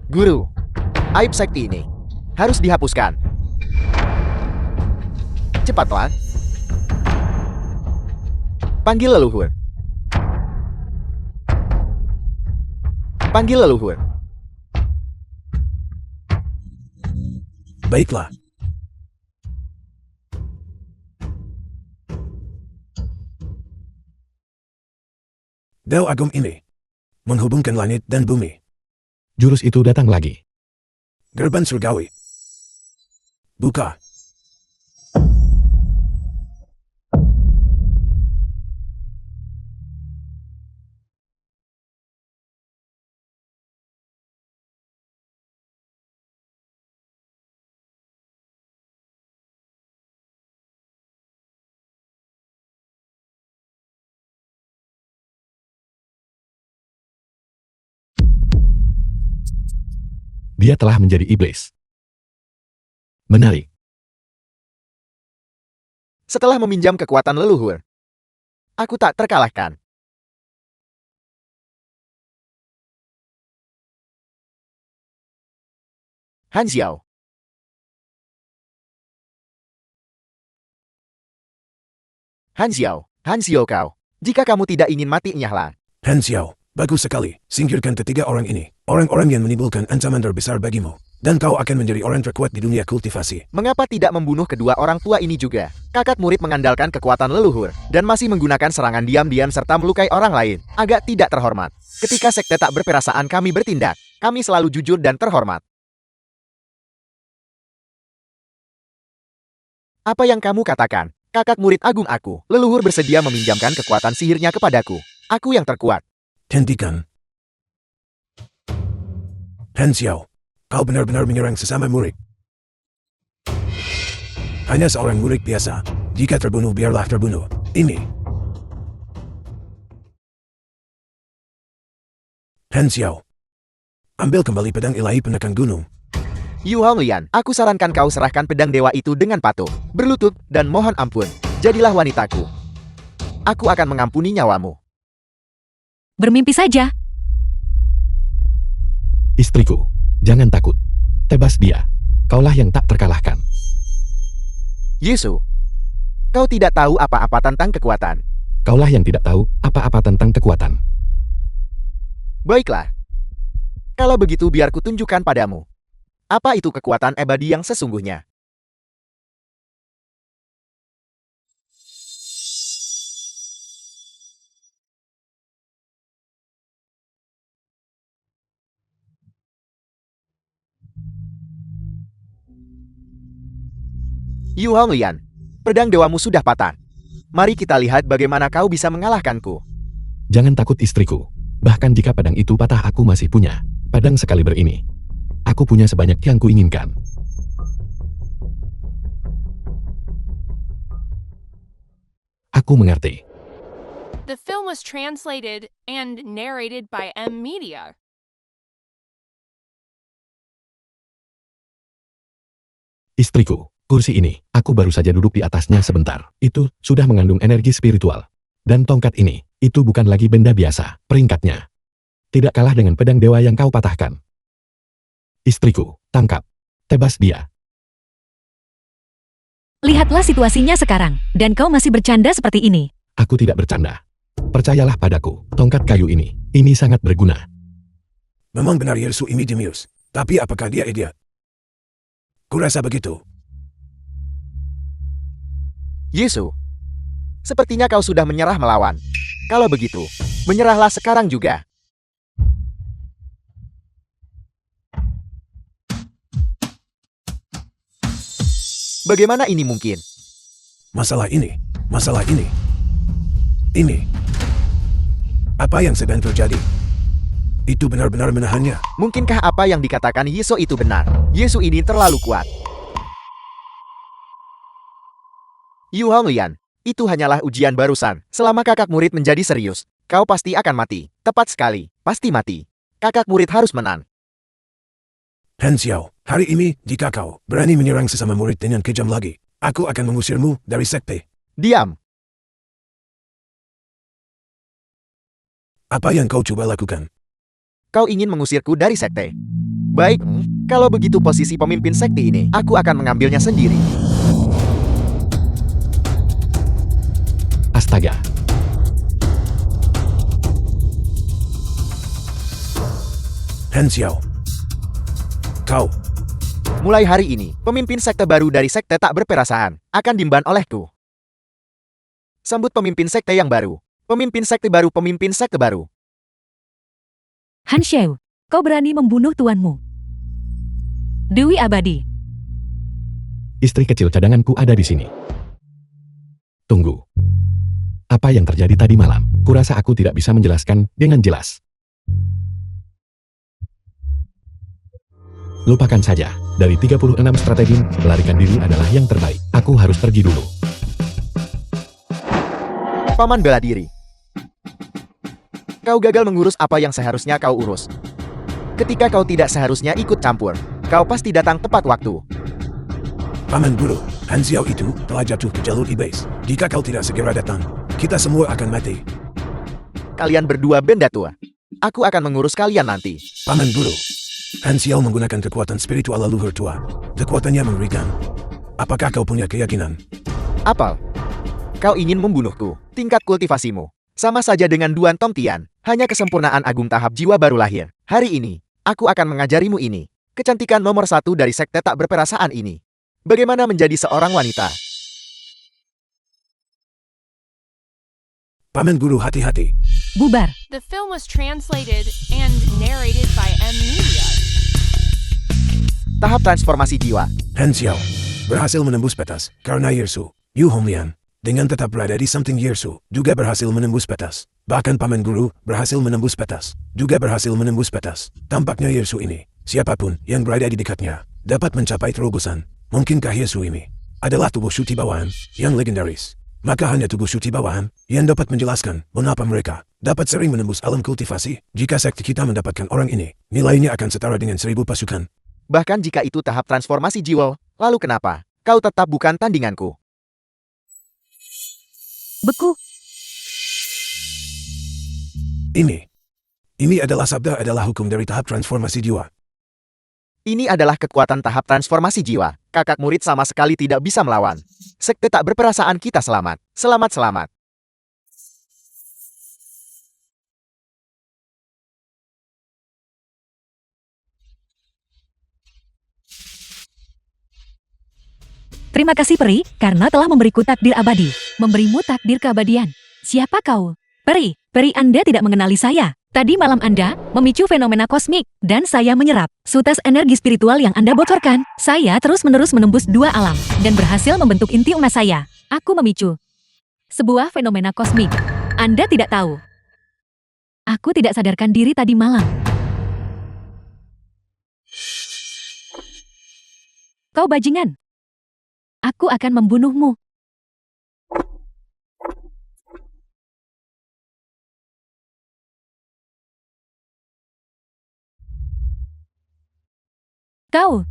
Guru, aib sekte ini harus dihapuskan. Cepatlah. Panggil leluhur. Panggil leluhur. Baiklah. Dao agung ini menghubungkan langit dan bumi. Jurus itu datang lagi. Gerbang surgawi. Buka. Dia telah menjadi iblis. Menarik. Setelah meminjam kekuatan leluhur, aku tak terkalahkan. Han Xiao. Han Xiao kau. Jika kamu tidak ingin mati, nyahlah. Han Xiao, bagus sekali. Singkirkan ketiga orang ini. Orang-orang yang menimbulkan ancaman terbesar bagimu. Dan kau akan menjadi orang terkuat di dunia kultivasi. Mengapa tidak membunuh kedua orang tua ini juga? Kakak murid mengandalkan kekuatan leluhur, dan masih menggunakan serangan diam-diam serta melukai orang lain. Agak tidak terhormat. Ketika sekte tak berperasaan kami bertindak, kami selalu jujur dan terhormat. Apa yang kamu katakan? Kakak murid agung aku, leluhur bersedia meminjamkan kekuatan sihirnya kepadaku. Aku yang terkuat. Hentikan. Han Xiao, kau benar-benar menyerang sesama murid. Hanya seorang murid biasa. Jika terbunuh biarlah terbunuh. Ini. Han Xiao. Ambil kembali pedang ilahi penekan gunung. Yu Honglian, aku sarankan kau serahkan pedang dewa itu dengan patuh, berlutut, dan mohon ampun. Jadilah wanitaku. Aku akan mengampuni nyawamu. Bermimpi saja. Istriku, jangan takut. Tebas dia. Kaulah yang tak terkalahkan. Yesu, kau tidak tahu apa-apa tentang kekuatan. Kaulah yang tidak tahu apa-apa tentang kekuatan. Baiklah. Kalau begitu biar kutunjukkan padamu. Apa itu kekuatan abadi yang sesungguhnya? Yu Honglian, pedang dewamu sudah patah. Mari kita lihat bagaimana kau bisa mengalahkanku. Jangan takut istriku. Bahkan jika pedang itu patah aku masih punya pedang sekaliber ini. Aku punya sebanyak yang kuinginkan. Aku mengerti. The film was translated and narrated by M Media. Istriku, kursi ini, aku baru saja duduk di atasnya sebentar. Itu sudah mengandung energi spiritual. Dan tongkat ini, itu bukan lagi benda biasa, peringkatnya. Tidak kalah dengan pedang dewa yang kau patahkan. Istriku, tangkap. Tebas dia. Lihatlah situasinya sekarang, dan kau masih bercanda seperti ini. Aku tidak bercanda. Percayalah padaku, tongkat kayu ini sangat berguna. Memang benar Yesu ini jenius. Tapi apakah dia idiot? Kurasa begitu. Yesu, sepertinya kau sudah menyerah melawan. Kalau begitu, menyerahlah sekarang juga. Bagaimana ini mungkin? Masalah ini. Ini. Apa yang sedang terjadi? Itu benar-benar menahannya. Mungkinkah apa yang dikatakan Yesu itu benar? Yesu ini terlalu kuat. Yu Honglian, itu hanyalah ujian barusan. Selama kakak murid menjadi serius, kau pasti akan mati. Tepat sekali, pasti mati. Kakak murid harus menang. Han Xiao, hari ini, jika kau berani menyerang sesama murid dengan kejam lagi, aku akan mengusirmu dari sekte. Diam. Apa yang kau coba lakukan? Kau ingin mengusirku dari sekte. Baik, kalau begitu posisi pemimpin sekte ini, aku akan mengambilnya sendiri. Astaga. Han Xiao. Kau. Mulai hari ini, pemimpin sekte baru dari sekte tak berperasaan akan diemban olehku. Sambut pemimpin sekte yang baru. Pemimpin sekte baru, pemimpin sekte baru. Han Xiao, kau berani membunuh tuanmu. Dewi Abadi. Istri kecil cadanganku ada di sini. Tunggu. Apa yang terjadi tadi malam? Kurasa aku tidak bisa menjelaskan dengan jelas. Lupakan saja. Dari 36 strategi, melarikan diri adalah yang terbaik. Aku harus pergi dulu. Paman bela diri. Kau gagal mengurus apa yang seharusnya kau urus. Ketika kau tidak seharusnya ikut campur, kau pasti datang tepat waktu. Paman Guru, Han Xiao itu telah jatuh ke jalur iblis. Jika kau tidak segera datang, kita semua akan mati. Kalian berdua benda tua. Aku akan mengurus kalian nanti. Paman Guru, Han Xiao menggunakan kekuatan spiritual leluhur tua. Kekuatannya mengerikan. Apakah kau punya keyakinan? Apal? Kau ingin membunuhku. Tingkat kultivasimu sama saja dengan Duan Tong Tian. Hanya kesempurnaan agung tahap jiwa baru lahir. Hari ini, aku akan mengajarimu ini. Kecantikan nomor 1 dari sekte tak berperasaan ini. Bagaimana menjadi seorang wanita? Paman Guru, hati-hati. Bubar. The film was translated and narrated by M Media. Tahap transformasi jiwa. Han Xiao berhasil menembus petas karena Yesu. Yu Honglian dengan tetap berada di samping Yesu juga berhasil menembus petas. Bahkan Paman Guru berhasil menembus petas, juga berhasil menembus petas. Tampaknya Yesu ini, siapapun yang berada di dekatnya, dapat mencapai terobosan. Mungkinkah Yesu ini adalah tubuh Shuti Bawaan yang legendaris? Maka hanya tubuh suci bawahan yang dapat menjelaskan mengapa mereka dapat sering menembus alam kultivasi. Jika sekte kita mendapatkan orang ini, nilainya akan setara dengan 1000 pasukan. Bahkan jika itu tahap transformasi jiwa, lalu kenapa? Kau tetap bukan tandinganku. Beku. Ini adalah sabda adalah hukum dari tahap transformasi jiwa. Ini adalah kekuatan tahap transformasi jiwa. Kakak murid sama sekali tidak bisa melawan. Sekte tak berperasaan kita selamat. Selamat. Terima kasih Peri, karena telah memberiku takdir abadi. Memberimu takdir keabadian. Siapa kau? Peri Anda tidak mengenali saya. Tadi malam Anda memicu fenomena kosmik, dan saya menyerap sutas energi spiritual yang Anda bocorkan. Saya terus-menerus menembus 2 alam, dan berhasil membentuk inti emas saya. Aku memicu sebuah fenomena kosmik. Anda tidak tahu. Aku tidak sadarkan diri tadi malam. Kau bajingan. Aku akan membunuhmu. Kau.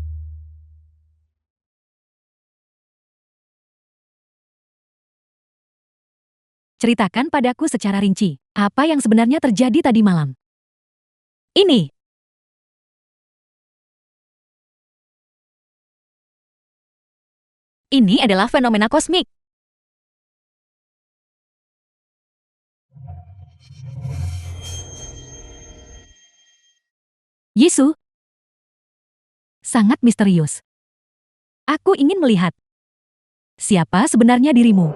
Ceritakan padaku secara rinci, apa yang sebenarnya terjadi tadi malam. Ini adalah fenomena kosmik. Yesu. Sangat misterius. Aku ingin melihat. Siapa sebenarnya dirimu?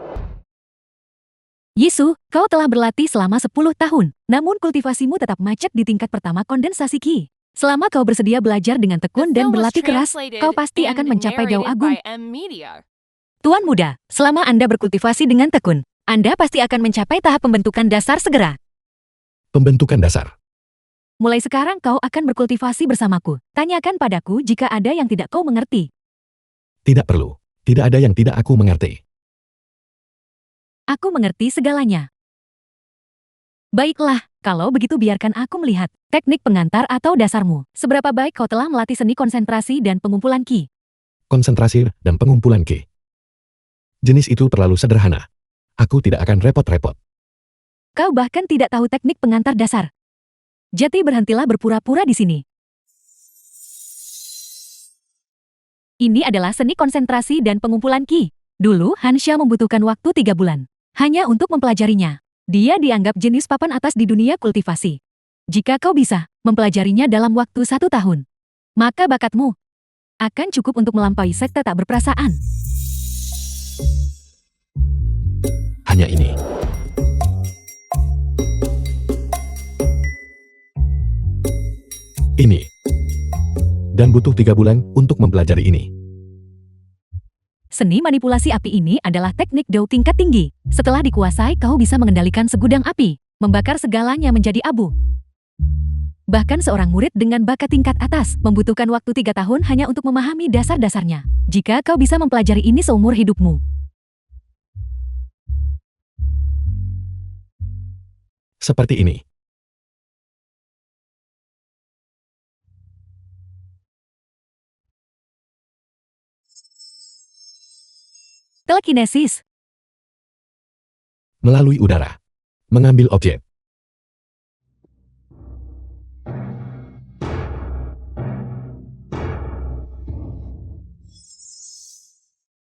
Yesu, kau telah berlatih selama 10 tahun, namun kultivasimu tetap macet di tingkat pertama kondensasi Ki. Selama kau bersedia belajar dengan tekun dan berlatih keras, kau pasti akan mencapai Dao Agung. Tuan muda, selama Anda berkultivasi dengan tekun, Anda pasti akan mencapai tahap pembentukan dasar segera. Pembentukan dasar. Mulai sekarang kau akan berkultivasi bersamaku. Tanyakan padaku jika ada yang tidak kau mengerti. Tidak perlu. Tidak ada yang tidak aku mengerti. Aku mengerti segalanya. Baiklah, kalau begitu biarkan aku melihat teknik pengantar atau dasarmu. Seberapa baik kau telah melatih seni konsentrasi dan pengumpulan Ki. Konsentrasi dan pengumpulan Ki. Jenis itu terlalu sederhana. Aku tidak akan repot-repot. Kau bahkan tidak tahu teknik pengantar dasar. Jadi berhentilah berpura-pura di sini. Ini adalah seni konsentrasi dan pengumpulan Ki. Dulu Hansha membutuhkan waktu 3 bulan. Hanya untuk mempelajarinya. Dia dianggap jenius papan atas di dunia kultivasi. Jika kau bisa mempelajarinya dalam waktu 1 tahun, maka bakatmu akan cukup untuk melampaui sekte tak berperasaan. Hanya ini. Ini. Dan butuh 3 bulan untuk mempelajari ini. Seni manipulasi api ini adalah teknik Dao tingkat tinggi. Setelah dikuasai, kau bisa mengendalikan segudang api, membakar segalanya menjadi abu. Bahkan seorang murid dengan bakat tingkat atas membutuhkan waktu 3 tahun hanya untuk memahami dasar-dasarnya. Jika kau bisa mempelajari ini seumur hidupmu. Seperti ini. Telekinesis. Melalui udara. Mengambil objek.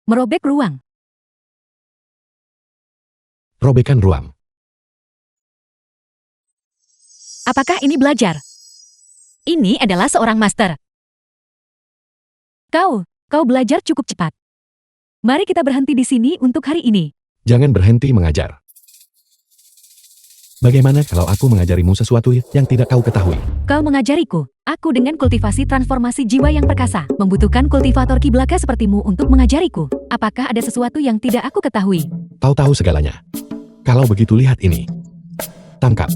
Merobek ruang. Robekan ruang. Apakah ini belajar? Ini adalah seorang master. Kau belajar cukup cepat. Mari kita berhenti di sini untuk hari ini. Jangan berhenti mengajar. Bagaimana kalau aku mengajarimu sesuatu yang tidak kau ketahui? Kau mengajariku. Aku dengan kultivasi transformasi jiwa yang perkasa, membutuhkan kultivator ki belaka sepertimu untuk mengajariku. Apakah ada sesuatu yang tidak aku ketahui? Kau tahu segalanya. Kalau begitu lihat ini. Tangkap.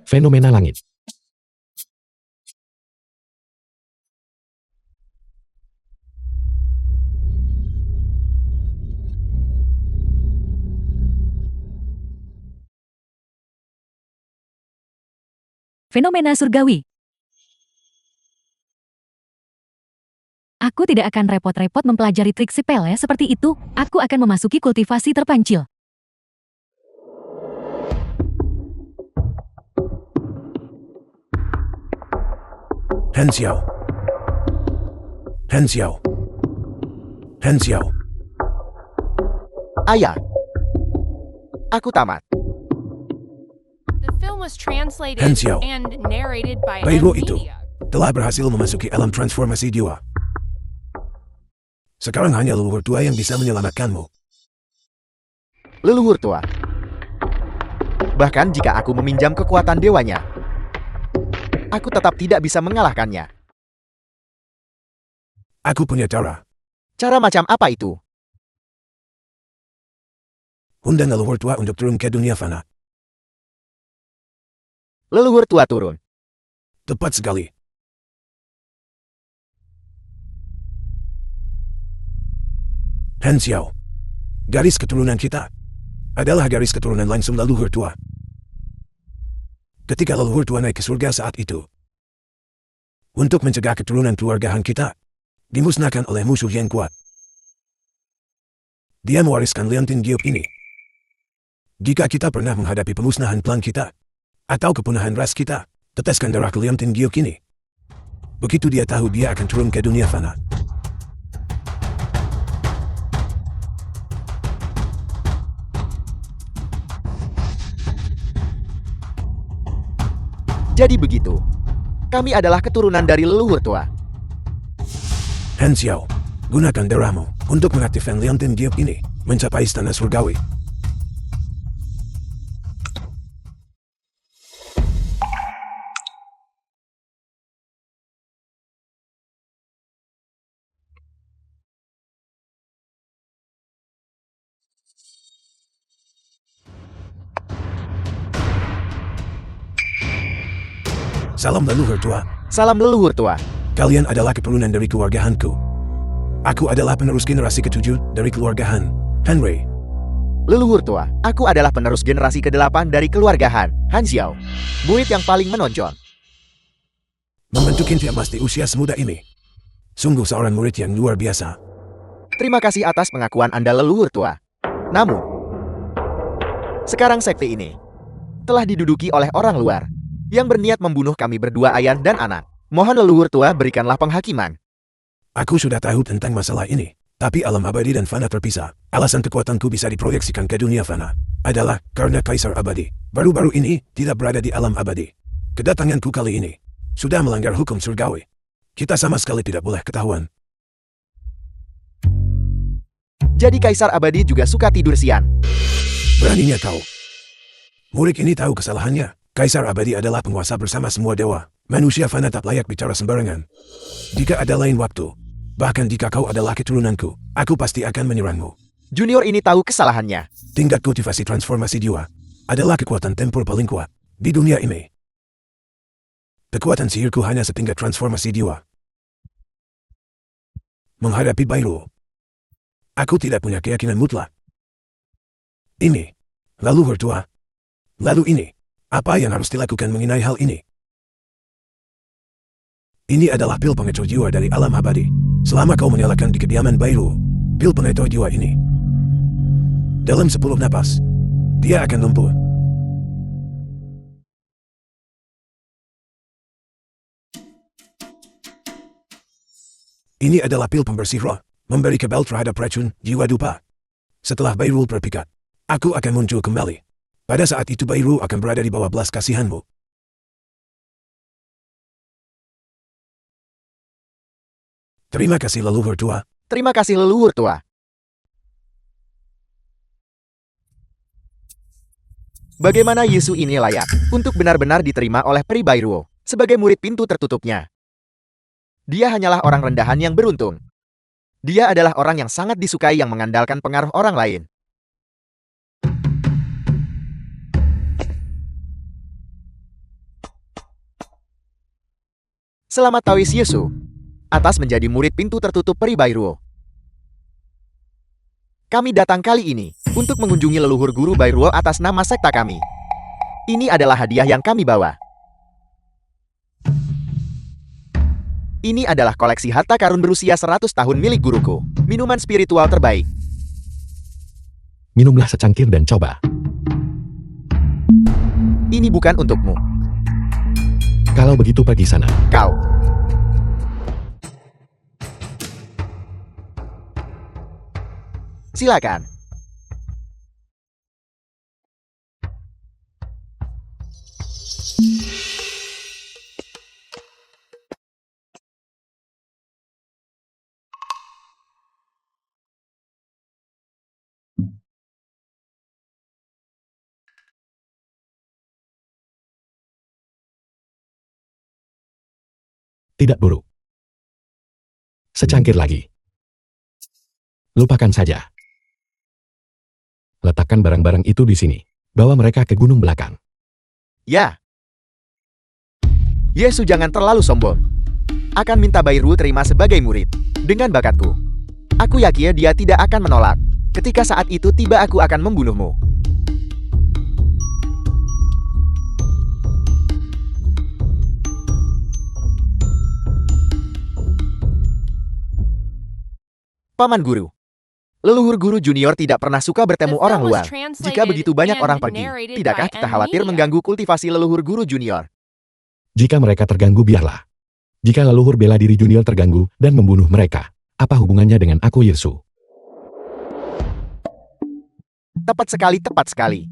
Fenomena langit. Fenomena surgawi. Aku tidak akan repot-repot mempelajari trik sepele seperti itu. Aku akan memasuki kultivasi terpancil. Han Xiao. Han Xiao. Han Xiao. Ayah. Aku tamat. The film was translated Han Xiao. and narrated by Bairu M itu Media. telah berhasil memasuki alam transformasi jiwa. Sekarang hanya leluhur tua yang bisa menyelamatkanmu. Leluhur tua. Bahkan jika aku meminjam kekuatan dewanya, aku tetap tidak bisa mengalahkannya. Aku punya cara. Cara macam apa itu? Undang leluhur tua untuk turun ke dunia fana. Leluhur tua turun. Tepat sekali. Han Xiao. Garis keturunan kita adalah garis keturunan langsung leluhur tua. Ketika leluhur tua naik ke surga saat itu, untuk mencegah keturunan keluargaan kita dimusnahkan oleh musuh yang kuat, dia mewariskan Liontin Giok ini. Jika kita pernah menghadapi pemusnahan klan kita atau kepunahan ras kita, teteskan darah ke Liontin Giok ini. Begitu dia tahu dia akan turun ke dunia fana. Jadi begitu. Kami adalah keturunan dari leluhur tua. Han Xiao, gunakan darahmu untuk mengaktifkan Liontin Giok ini mencapai istana surgawi. Salam leluhur tua. Salam leluhur tua. Kalian adalah keturunan dari keluarga Hanku. Aku adalah penerus generasi ke-7 dari keluarga Han, Henry. Leluhur tua, aku adalah penerus generasi ke-8 dari keluarga Han, Han Xiao. Murid yang paling menonjol. Membentuk inti emas di usia semuda ini. Sungguh seorang murid yang luar biasa. Terima kasih atas pengakuan Anda leluhur tua. Namun, sekarang sekte ini telah diduduki oleh orang luar yang berniat membunuh kami berdua ayah dan anak. Mohon leluhur tua berikanlah penghakiman. Aku sudah tahu tentang masalah ini, tapi alam abadi dan fana terpisah. Alasan kekuatanku bisa diproyeksikan ke dunia fana adalah karena Kaisar Abadi baru-baru ini tidak berada di alam abadi. Kedatanganku kali ini sudah melanggar hukum surgawi. Kita sama sekali tidak boleh ketahuan. Jadi Kaisar Abadi juga suka tidur siang. Beraninya kau. Murid ini tahu kesalahannya. Kaisar Abadi adalah penguasa bersama semua dewa. Manusia fana tak layak bicara sembarangan. Jika ada lain waktu, bahkan jika kau adalah keturunanku, aku pasti akan menyerangmu. Junior ini tahu kesalahannya. Tingkat kultivasi transformasi jiwa adalah kekuatan tempur paling kuat di dunia ini. Kekuatan sihirku hanya setingkat transformasi jiwa. Menghadapi Bairu, aku tidak punya keyakinan mutlak. Ini, leluhur tua. Lalu ini, apa yang harus dilakukan mengenai hal ini? Ini adalah pil pengecor jiwa dari alam abadi. Selama kau menyalakan di kediaman Bairu, pil pengecor jiwa ini, dalam 10 napas, dia akan lumpuh. Ini adalah pil pembersih roh, memberi kebal terhadap racun jiwa dupa. Setelah Bairu berpikat, aku akan muncul kembali. Pada saat itu Bairu akan berada di bawah belas kasihanmu. Terima kasih leluhur tua. Terima kasih leluhur tua. Bagaimana Yesu ini layak untuk benar-benar diterima oleh Peri Bairuo sebagai murid pintu tertutupnya? Dia hanyalah orang rendahan yang beruntung. Dia adalah orang yang sangat disukai yang mengandalkan pengaruh orang lain. Selamat Tawis Yesu, atas menjadi murid pintu tertutup Peri Bairuo. Kami datang kali ini untuk mengunjungi leluhur guru Bairuo atas nama sekta kami. Ini adalah hadiah yang kami bawa. Ini adalah koleksi harta karun berusia 100 tahun milik guruku. Minuman spiritual terbaik. Minumlah secangkir dan coba. Ini bukan untukmu. Kalau begitu pergi sana. Kau. Silakan. Tidak buruk. Secangkir lagi. Lupakan saja. Letakkan barang-barang itu di sini. Bawa mereka ke gunung belakang. Ya. Yesu jangan terlalu sombong. Akan minta Bairu terima sebagai murid. Dengan bakatku. Aku yakin dia tidak akan menolak. Ketika saat itu tiba aku akan membunuhmu. Paman Guru. Leluhur guru junior tidak pernah suka bertemu The orang film was luar. Jika begitu banyak translated orang and pergi, narrated tidakkah by kita M khawatir Media. mengganggu kultivasi leluhur guru junior? Jika mereka terganggu biarlah. Jika leluhur bela diri junior terganggu dan membunuh mereka, apa hubungannya dengan aku Yirsu? Tepat sekali, tepat sekali.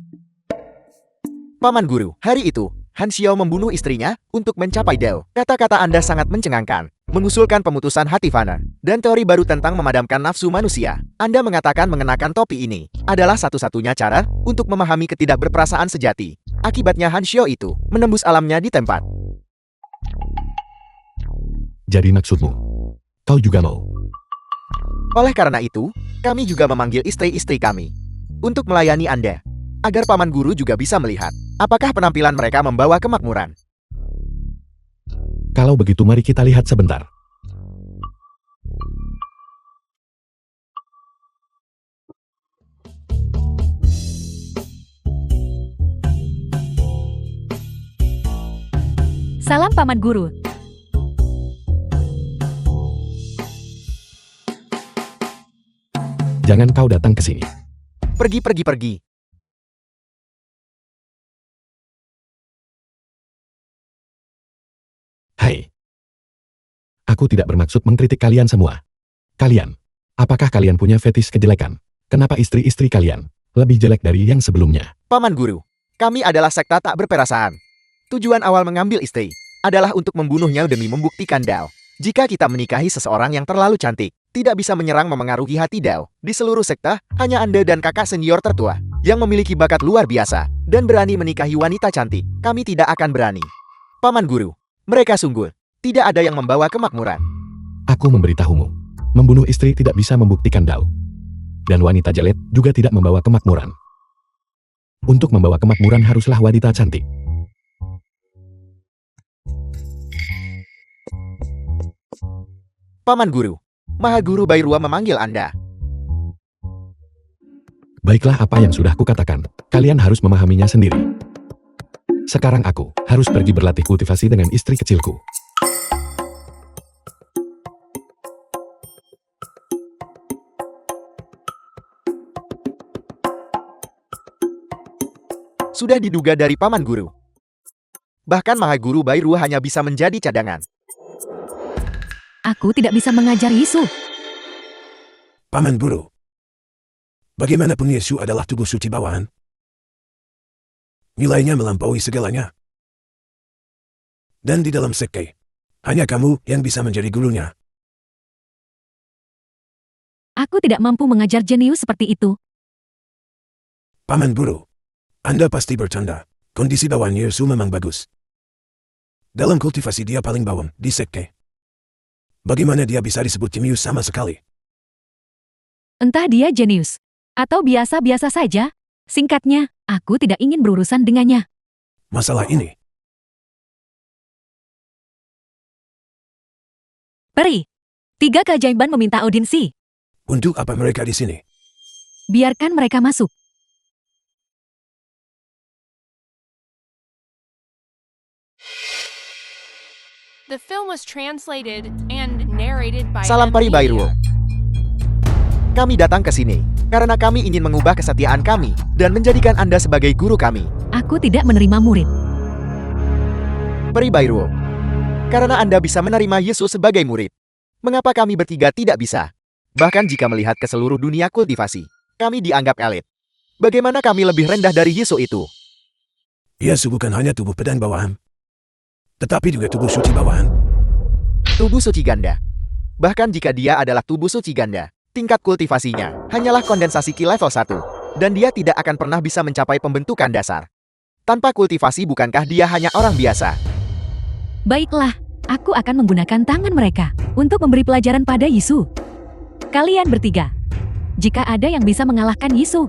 Paman Guru, hari itu, Han Xiao membunuh istrinya untuk mencapai Dao. Kata-kata Anda sangat mencengangkan. Mengusulkan pemutusan hati fana dan teori baru tentang memadamkan nafsu manusia. Anda mengatakan mengenakan topi ini adalah satu-satunya cara untuk memahami ketidakberperasaan sejati. Akibatnya Han Xiao itu menembus alamnya di tempat. Jadi maksudmu, kau juga mau? Oleh karena itu, kami juga memanggil istri-istri kami untuk melayani Anda, agar Paman Guru juga bisa melihat apakah penampilan mereka membawa kemakmuran. Kalau begitu mari kita lihat sebentar. Salam Paman Guru. Jangan kau datang ke sini. Pergi, pergi, pergi. Hai. Aku tidak bermaksud mengkritik kalian semua. Kalian, apakah kalian punya fetis kejelekan? Kenapa istri-istri kalian lebih jelek dari yang sebelumnya? Paman Guru, kami adalah sekta tak berperasaan. Tujuan awal mengambil istri adalah untuk membunuhnya demi membuktikan Dao. Jika kita menikahi seseorang yang terlalu cantik, tidak bisa menyerang memengaruhi hati Dao. Di seluruh sekta, hanya Anda dan kakak senior tertua yang memiliki bakat luar biasa dan berani menikahi wanita cantik. Kami tidak akan berani. Paman Guru, mereka sungguh tidak ada yang membawa kemakmuran. Aku memberitahumu, membunuh istri tidak bisa membuktikan Dao. Dan wanita jelek juga tidak membawa kemakmuran. Untuk membawa kemakmuran haruslah wanita cantik. Paman Guru, Mahaguru Bairua memanggil Anda. Baiklah apa yang sudah kukatakan, kalian harus memahaminya sendiri. Sekarang aku harus pergi berlatih kultivasi dengan istri kecilku. Sudah diduga dari Paman Guru. Bahkan Mahaguru Bairua hanya bisa menjadi cadangan. Aku tidak bisa mengajar Yisu. Paman Guru. Bagaimanapun Yesu adalah tubuh suci bawahan. Nilainya melampaui segalanya. Dan di dalam sekte, hanya kamu yang bisa menjadi gurunya. Aku tidak mampu mengajar jenius seperti itu. Paman Guru. Anda pasti bercanda. Kondisi bawahan Yesu memang bagus. Dalam kultivasi dia paling bawang di sekte. Bagaimana dia bisa disebut jenius sama sekali? Entah dia jenius atau biasa-biasa saja. Singkatnya, aku tidak ingin berurusan dengannya. Masalah ini, Peri, 3 keajaiban meminta audiensi. untuk apa mereka di sini? Biarkan mereka masuk. The film was translated and narrated by Salam M pari Bairuo. Media. Kami datang ke sini karena kami ingin mengubah kesetiaan kami dan menjadikan Anda sebagai guru kami. Aku tidak menerima murid. Peri Bairuo. Karena Anda bisa menerima Yesus sebagai murid. Mengapa kami bertiga tidak bisa? Bahkan jika melihat ke seluruh dunia kultivasi, kami dianggap elit. Bagaimana kami lebih rendah dari Yesus itu? Yesus bukan hanya tubuh pedang bawahan, tetapi juga tubuh suci bawahan. Tubuh suci ganda. Bahkan jika dia adalah tubuh suci ganda, tingkat kultivasinya hanyalah kondensasi Ki level 1, dan dia tidak akan pernah bisa mencapai pembentukan dasar. Tanpa kultivasi bukankah dia hanya orang biasa? Baiklah, aku akan menggunakan tangan mereka untuk memberi pelajaran pada Yisu. Kalian bertiga, jika ada yang bisa mengalahkan Yisu,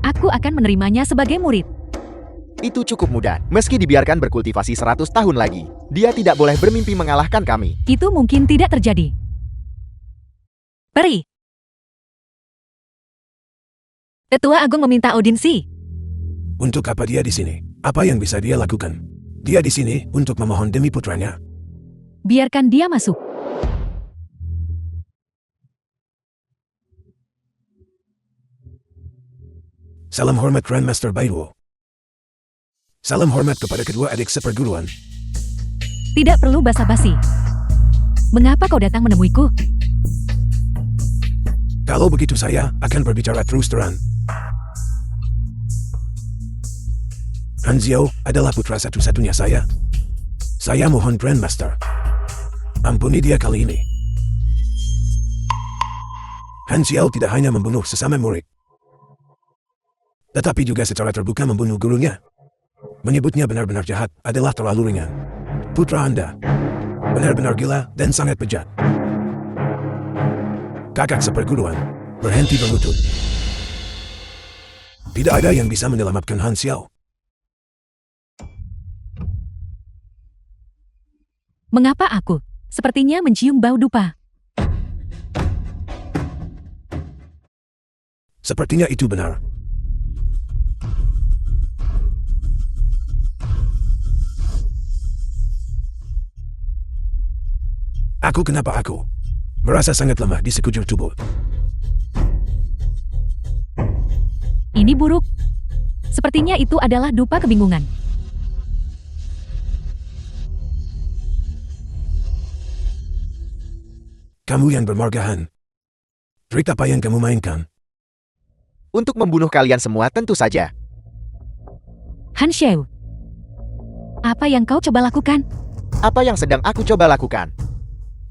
aku akan menerimanya sebagai murid. Itu cukup mudah. Meski dibiarkan berkultivasi 100 tahun lagi, dia tidak boleh bermimpi mengalahkan kami. Itu mungkin tidak terjadi. Peri. Tetua Agung meminta audiensi. Untuk apa dia di sini? Apa yang bisa dia lakukan? Dia di sini untuk memohon demi putranya. Biarkan dia masuk. Salam hormat Grandmaster Bairuo. Salam hormat kepada kedua adik seperguruan. Tidak perlu basa-basi. Mengapa kau datang menemuiku? Kalau begitu saya akan berbicara terus terang. Hanzio adalah putra satu-satunya saya. Saya mohon Grandmaster, ampuni dia kali ini. Hanzio tidak hanya membunuh sesama murid, tetapi juga secara terbuka membunuh gurunya. Menyebutnya benar-benar jahat adalah terlalu ringan. Putra Anda benar-benar gila dan sangat bejat. Kakak seperguruan, berhenti berlutut. Tidak ada yang bisa menyelamatkan Hanzio. Mengapa aku sepertinya mencium bau dupa? Sepertinya itu benar. Kenapa aku merasa sangat lemah di sekujur tubuh. Ini buruk. Sepertinya itu adalah dupa kebingungan. Kamu yang bermargahan. Trik apa yang kamu mainkan? Untuk membunuh kalian semua tentu saja. Han Xiao, apa yang kau coba lakukan? Apa yang sedang aku coba lakukan?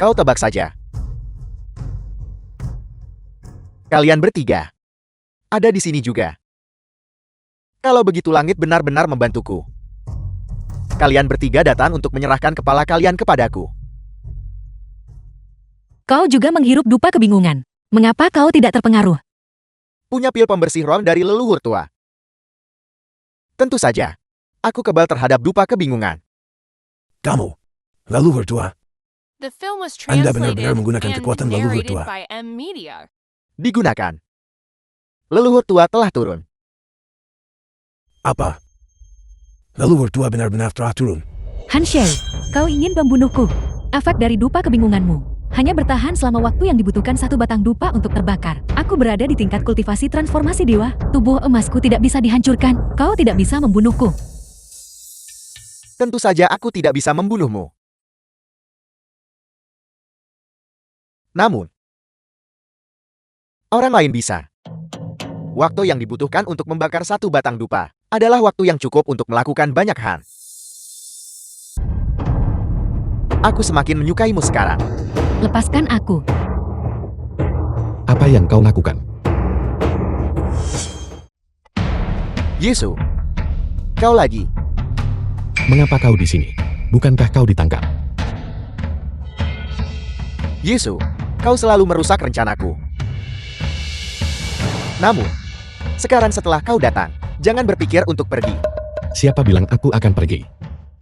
Kau tebak saja. Kalian bertiga ada di sini juga. Kalau begitu langit benar-benar membantuku. Kalian bertiga datang untuk menyerahkan kepala kalian kepadaku. Kau juga menghirup dupa kebingungan. Mengapa kau tidak terpengaruh? Punya pil pembersih roh dari leluhur tua. Tentu saja, aku kebal terhadap dupa kebingungan. Kamu, leluhur tua. The film was Anda translated benar-benar menggunakan and kekuatan leluhur narrated tua. by M Media. Digunakan. Leluhur tua telah turun. Apa? Leluhur tua benar-benar telah turun. Han Xiao, kau ingin membunuhku. Efek dari dupa kebingunganmu hanya bertahan selama waktu yang dibutuhkan satu batang dupa untuk terbakar. Aku berada di tingkat kultivasi transformasi dewa. Tubuh emasku tidak bisa dihancurkan. Kau tidak bisa membunuhku. Tentu saja aku tidak bisa membunuhmu. Namun, orang lain bisa. Waktu yang dibutuhkan untuk membakar satu batang dupa adalah waktu yang cukup untuk melakukan banyak hal. Aku semakin menyukaimu sekarang. Lepaskan aku. Apa yang kau lakukan? Yesu, kau lagi. Mengapa kau di sini? Bukankah kau ditangkap? Yesu, kau selalu merusak rencanaku. Namun, sekarang setelah kau datang, jangan berpikir untuk pergi. Siapa bilang aku akan pergi?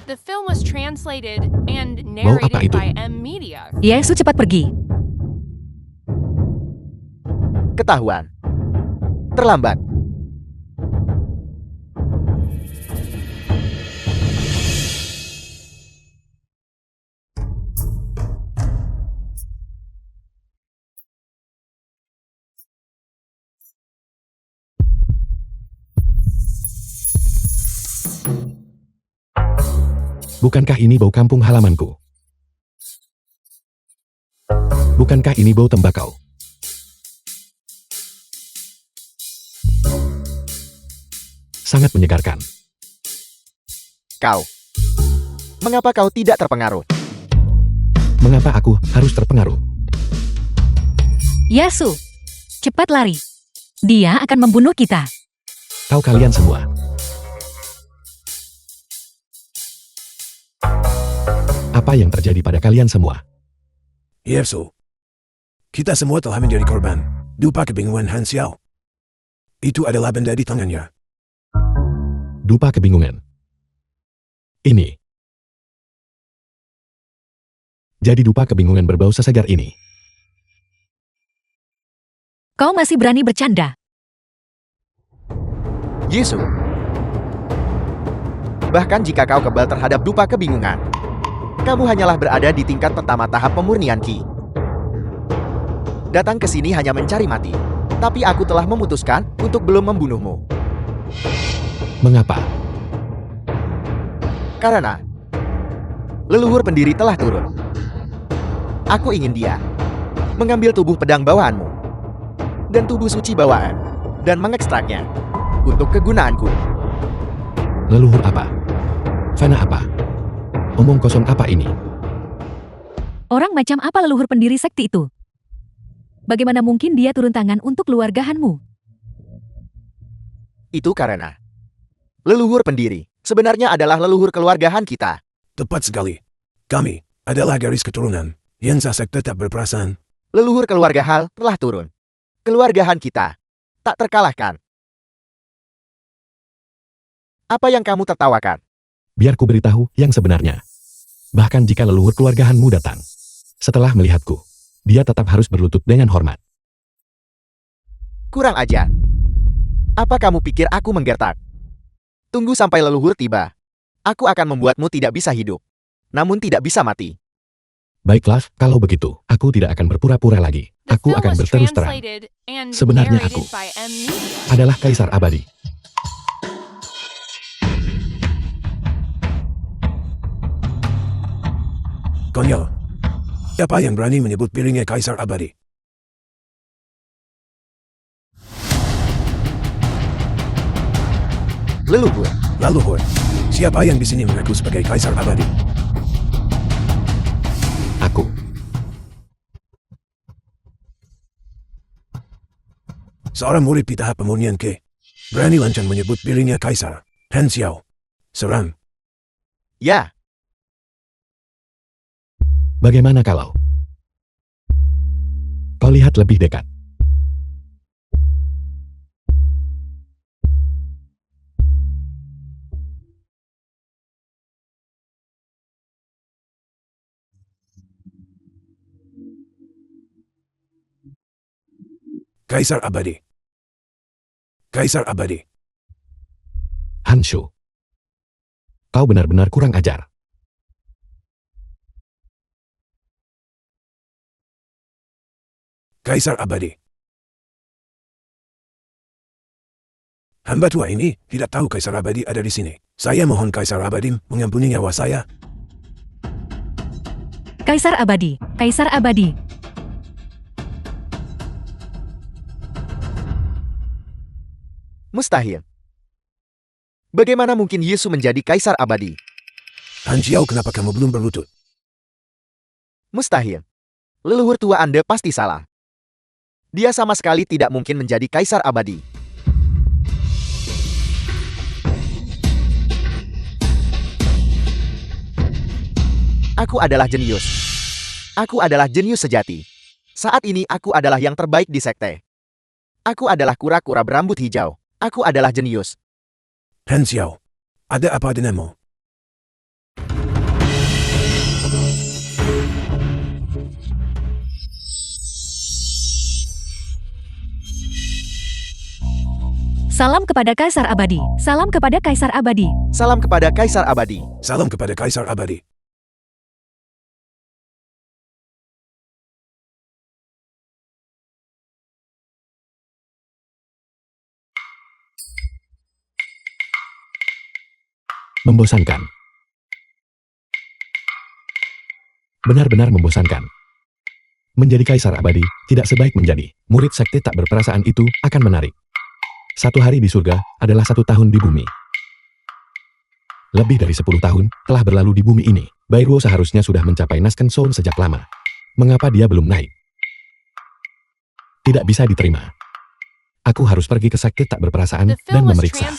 The film was translated and Mau apa narrated itu? by M Media. Yesu cepat pergi. Ketahuan. Terlambat. Bukankah ini bau kampung halamanku? Bukankah ini bau tembakau? Sangat menyegarkan. Kau. Mengapa kau tidak terpengaruh? Mengapa aku harus terpengaruh? Yasu, cepat lari. Dia akan membunuh kita. Tahu kalian semua. Apa yang terjadi pada kalian semua? Yersu. Kita semua telah menjadi korban. Dupa kebingungan Han Xiao. Itu adalah benda di tangannya. Dupa kebingungan. Ini. Jadi dupa kebingungan berbau sesegar ini. Kau masih berani bercanda? Yesu. Bahkan jika kau kebal terhadap dupa kebingungan, kamu hanyalah berada di tingkat pertama tahap pemurnian Ki. Datang ke sini hanya mencari mati, tapi aku telah memutuskan untuk belum membunuhmu. Mengapa? Karena leluhur pendiri telah turun. Aku ingin dia mengambil tubuh pedang bawaanmu dan tubuh suci bawaan dan mengekstraknya untuk kegunaanku. Leluhur apa? Fana apa? Omong kosong apa ini? Orang macam apa leluhur pendiri sekti itu? Bagaimana mungkin dia turun tangan untuk keluarga Hanmu? Itu karena leluhur pendiri sebenarnya adalah leluhur keluarga Han kita. Tepat sekali. Kami adalah garis keturunan yang sasek tetap berperasaan. Leluhur keluarga Hal telah turun. Keluarga Han kita tak terkalahkan. Apa yang kamu tertawakan? Biar ku beritahu yang sebenarnya. Bahkan jika leluhur keluarga Hanmu datang, setelah melihatku, dia tetap harus berlutut dengan hormat. Kurang ajar. Apa kamu pikir aku menggertak? Tunggu sampai leluhur tiba. Aku akan membuatmu tidak bisa hidup, namun tidak bisa mati. Baiklah, kalau begitu, aku tidak akan berpura-pura lagi. The Aku film akan was berterus terang. translated and Sebenarnya narrated aku by M. Media. adalah Kaisar Abadi. Konyol. Siapa yang berani menyebut piringnya Kaisar Abadi? Leluhur. Leluhur. Siapa yang di sini mengaku sebagai Kaisar Abadi? Aku. Seorang murid di tahap pemurnian ke. Berani lancang menyebut piringnya Kaisar. Han Xiao. Seram. Ya, Bagaimana kalau kau lihat lebih dekat? Kaisar Abadi. Kaisar Abadi. Hanshu. Kau benar-benar kurang ajar. Kaisar Abadi. Hamba tua ini tidak tahu Kaisar Abadi ada di sini. Saya mohon Kaisar Abadi mengampuni nyawa saya. Kaisar Abadi, Kaisar Abadi. mustahil. Bagaimana mungkin Yesus menjadi Kaisar Abadi? Han Xiao, kenapa kamu belum berlutut? Mustahil. Leluhur tua Anda pasti salah. Dia sama sekali tidak mungkin menjadi Kaisar Abadi. Aku adalah jenius. Aku adalah jenius sejati. Saat ini aku adalah yang terbaik di sekte. Aku adalah kura-kura berambut hijau. Aku adalah jenius. Han Xiao, ada apa denganmu? Salam kepada Kaisar Abadi. Salam kepada Kaisar Abadi. Salam kepada Kaisar Abadi. Salam kepada Kaisar Abadi. Membosankan. Benar-benar membosankan. Menjadi kaisar abadi tidak sebaik menjadi murid sekte tak berperasaan itu akan menarik. 1 hari di surga adalah 1 tahun di bumi. Lebih dari 10 tahun telah berlalu di bumi ini. Bairuo seharusnya sudah mencapai Nasken Soul sejak lama. Mengapa dia belum naik? Tidak bisa diterima. Aku harus pergi ke sekte tak berperasaan The dan film was memeriksa. translated